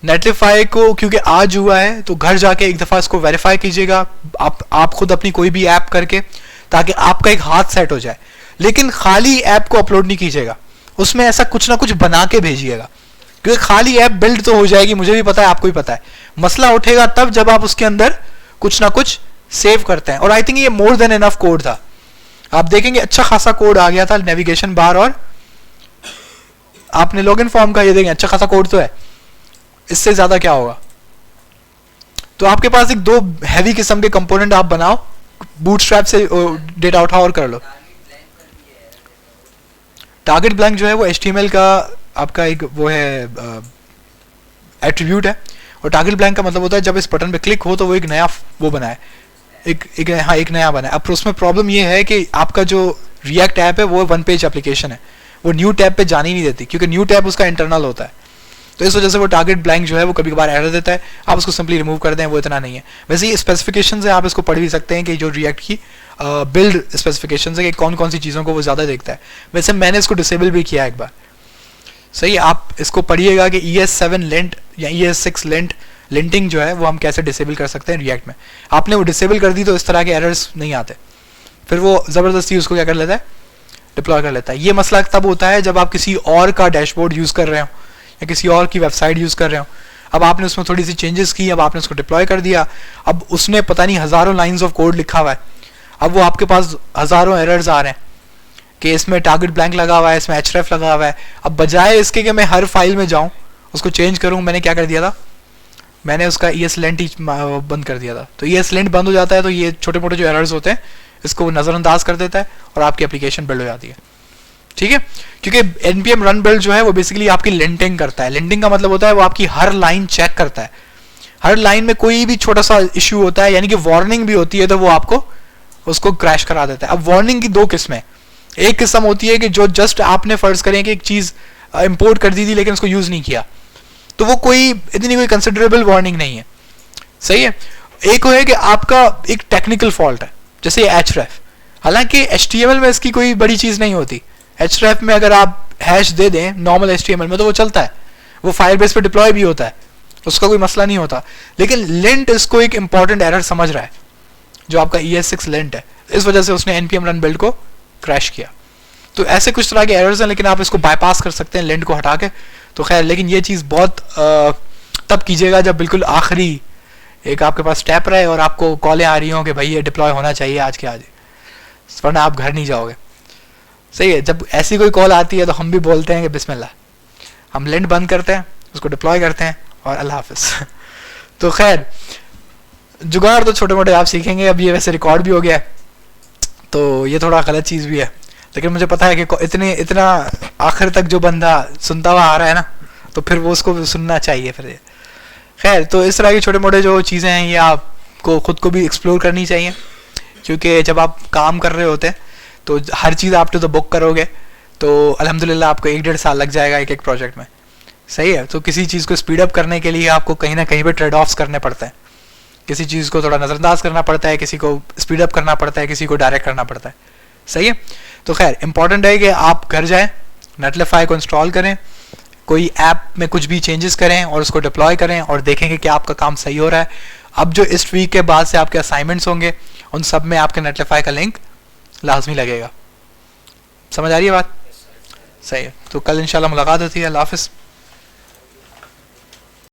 नेटलिफाई को क्योंकि आज हुआ है तो घर जाके एक दफ़ा इसको वेरीफाई कीजिएगा आप खुद अपनी कोई भी ऐप करके, ताकि आपका एक हाथ सेट हो जाए। लेकिन खाली ऐप को अपलोड नहीं कीजिएगा, उसमें ऐसा कुछ ना कुछ बना के भेजिएगा, क्योंकि खाली ऐप बिल्ड तो हो जाएगी, मुझे भी पता है, आपको भी पता है। मसला उठेगा तब जब आप उसके अंदर कुछ ना कुछ सेव करते हैं। और आई थिंक ये मोर देन इनफ कोड था, आप देखेंगे अच्छा खासा कोड आ गया था, नेविगेशन बार और आपने लॉगिन फॉर्म का, ये देखेंगे अच्छा खासा कोड तो है, इससे ज्यादा क्या होगा। तो आपके पास एक 2 हैवी किस्म के कंपोनेंट आप बनाओ, बूटस्ट्रैप से डेटा उठाओ और कर लो। टारगेट ब्लैंक जो है वो HTML का आपका एक वो है एट्रीब्यूट है, और टारगेट ब्लैंक का मतलब होता है जब इस बटन पे क्लिक हो तो वो एक नया वो बनाए, एक नया बनाए। अब उसमें प्रॉब्लम ये है कि आपका जो रिएक्ट ऐप है वो 1 पेज एप्लीकेशन है, वो न्यू टैब पे जाने ही नहीं देती, क्योंकि न्यू टैब उसका इंटरनल होता है। तो इस वजह से वो टारगेट ब्लैंक जो है वो कभी कभार एरर देता है, आप उसको सिंपली रिमूव कर दें, वो इतना नहीं है। वैसे ये स्पेसिफिकेशन है, आप इसको पढ़ भी सकते हैं कि जो रिएक्ट की बिल्ड स्पेसिफिकेशन है कि कौन कौन सी चीज़ों को वो ज़्यादा देखता है। वैसे मैंने इसको डिसेबल भी किया एक बार, सही है। आप इसको पढ़िएगा कि ES7 लिंट या ES6 लिंटिंग जो है वो हम कैसे डिसेबल कर सकते हैं रिएक्ट में। आपने वो डिसेबल कर दी तो इस तरह के एरर्स नहीं आते, फिर वो ज़बरदस्ती उसको क्या कर लेता है, डिप्लॉय कर लेता है। ये मसला तब होता है जब आप किसी और का डैशबोर्ड यूज़ कर रहे हो या किसी और की वेबसाइट यूज़ कर रहे हो। अब आपने उसमें थोड़ी सी चेंजेस की, अब आपने उसको डिप्लॉय कर दिया, अब उसने पता नहीं हज़ारों लाइंस ऑफ कोड लिखा हुआ है, अब वो आपके पास हज़ारों एरर्स आ रहे हैं कि इसमें टारगेट ब्लैंक लगा हुआ है, इसमें href लगा हुआ है। अब बजाय इसके कि मैं हर फाइल में जाऊँ उसको चेंज करूँ, मैंने क्या कर दिया था, मैंने उसका ESLint बंद कर दिया था। तो ESLint बंद हो जाता है तो ये छोटे मोटे जो एरर्स होते हैं इसको नज़रअंदाज कर देता है और आपकी एप्लीकेशन बिल्ड हो जाती है, ठीक है। क्योंकि npm रन बिल्ड जो है वो बेसिकली आपकी लिंटिंग करता है। लिंटिंग का मतलब होता है वो आपकी हर लाइन चेक करता है, हर लाइन में कोई भी छोटा सा इशू होता है, यानी कि वार्निंग भी होती है तो वो आपको उसको क्रैश करा देता है। अब वार्निंग की 2 किस्में, एक किस्म होती है कि जो जस्ट आपने फर्ज करें कि एक चीज इंपोर्ट कर दी थी लेकिन उसको यूज नहीं किया, तो वो कोई इतनी कोई कंसिडरेबल वार्निंग नहीं है, सही है। एक है कि आपका एक टेक्निकल फॉल्ट है, जैसे href, हालांकि HTML में इसकी कोई बड़ी चीज नहीं होती। href में अगर आप हैश दे दें नॉर्मल HTML में तो वो चलता है, वो फायरबेस पे डिप्लॉय भी होता है, उसका कोई मसला नहीं होता। लेकिन लिंट इसको एक इंपॉर्टेंट एरर समझ रहा है, जो आपका ES6 लिंट है, इस वजह से उसने npm रन बिल्ड को क्रैश किया। तो ऐसे कुछ तरह के एरर्स हैं, लेकिन आप इसको बाईपास कर सकते हैं लिंट को हटा के। तो खैर, लेकिन ये चीज़ बहुत तब कीजिएगा जब बिल्कुल आखिरी एक आपके पास स्टेप रहे और आपको कॉलें आ रही हों कि भाई ये डिप्लॉय होना चाहिए आज के आज, वरना आप घर नहीं जाओगे, सही है। जब ऐसी कोई कॉल आती है तो हम भी बोलते हैं कि बिस्मिल्लाह, हम लिंट बंद करते हैं, उसको डिप्लॉय करते हैं और अल्लाह हाफिज। तो खैर, जुगाड़ तो छोटे मोटे आप सीखेंगे। अब ये वैसे रिकॉर्ड भी हो गया है, तो ये थोड़ा गलत चीज़ भी है, लेकिन मुझे पता है कि इतना आखिर तक जो बंदा सुनता हुआ आ रहा है ना, तो फिर वो उसको सुनना चाहिए फिर। खैर, तो इस तरह की छोटे मोटे जो चीज़ें हैं ये आपको खुद को भी एक्सप्लोर करनी चाहिए, क्योंकि जब आप काम कर रहे होते हैं तो हर चीज़ आप टू द बुक करोगे तो अल्हम्दुलिल्लाह आपको 1-1.5 साल लग जाएगा एक एक प्रोजेक्ट में, सही है। तो किसी चीज़ को स्पीड अप करने के लिए आपको कहीं ना कहीं पे ट्रेड ऑफ्स करने पड़ते हैं, किसी चीज़ को थोड़ा नज़रअंदाज करना पड़ता है, किसी को स्पीड अप करना पड़ता है, किसी को डायरेक्ट करना पड़ता है, सही है। तो खैर, इंपॉर्टेंट है कि आप घर जाएं, नेटलिफाई को इंस्टॉल करें, कोई ऐप में कुछ भी चेंजेस करें और उसको डिप्लॉय करें और देखेंगे कि आपका काम सही हो रहा है। अब जो इस वीक के बाद से आपके असाइनमेंट्स होंगे उन सब में आपके नेटलिफाई का लिंक लाजमी लगेगा। समझ आ रही है बात? सही है। तो कल इंशाल्लाह मुलाकात होती है। अल्लाह हाफिज़।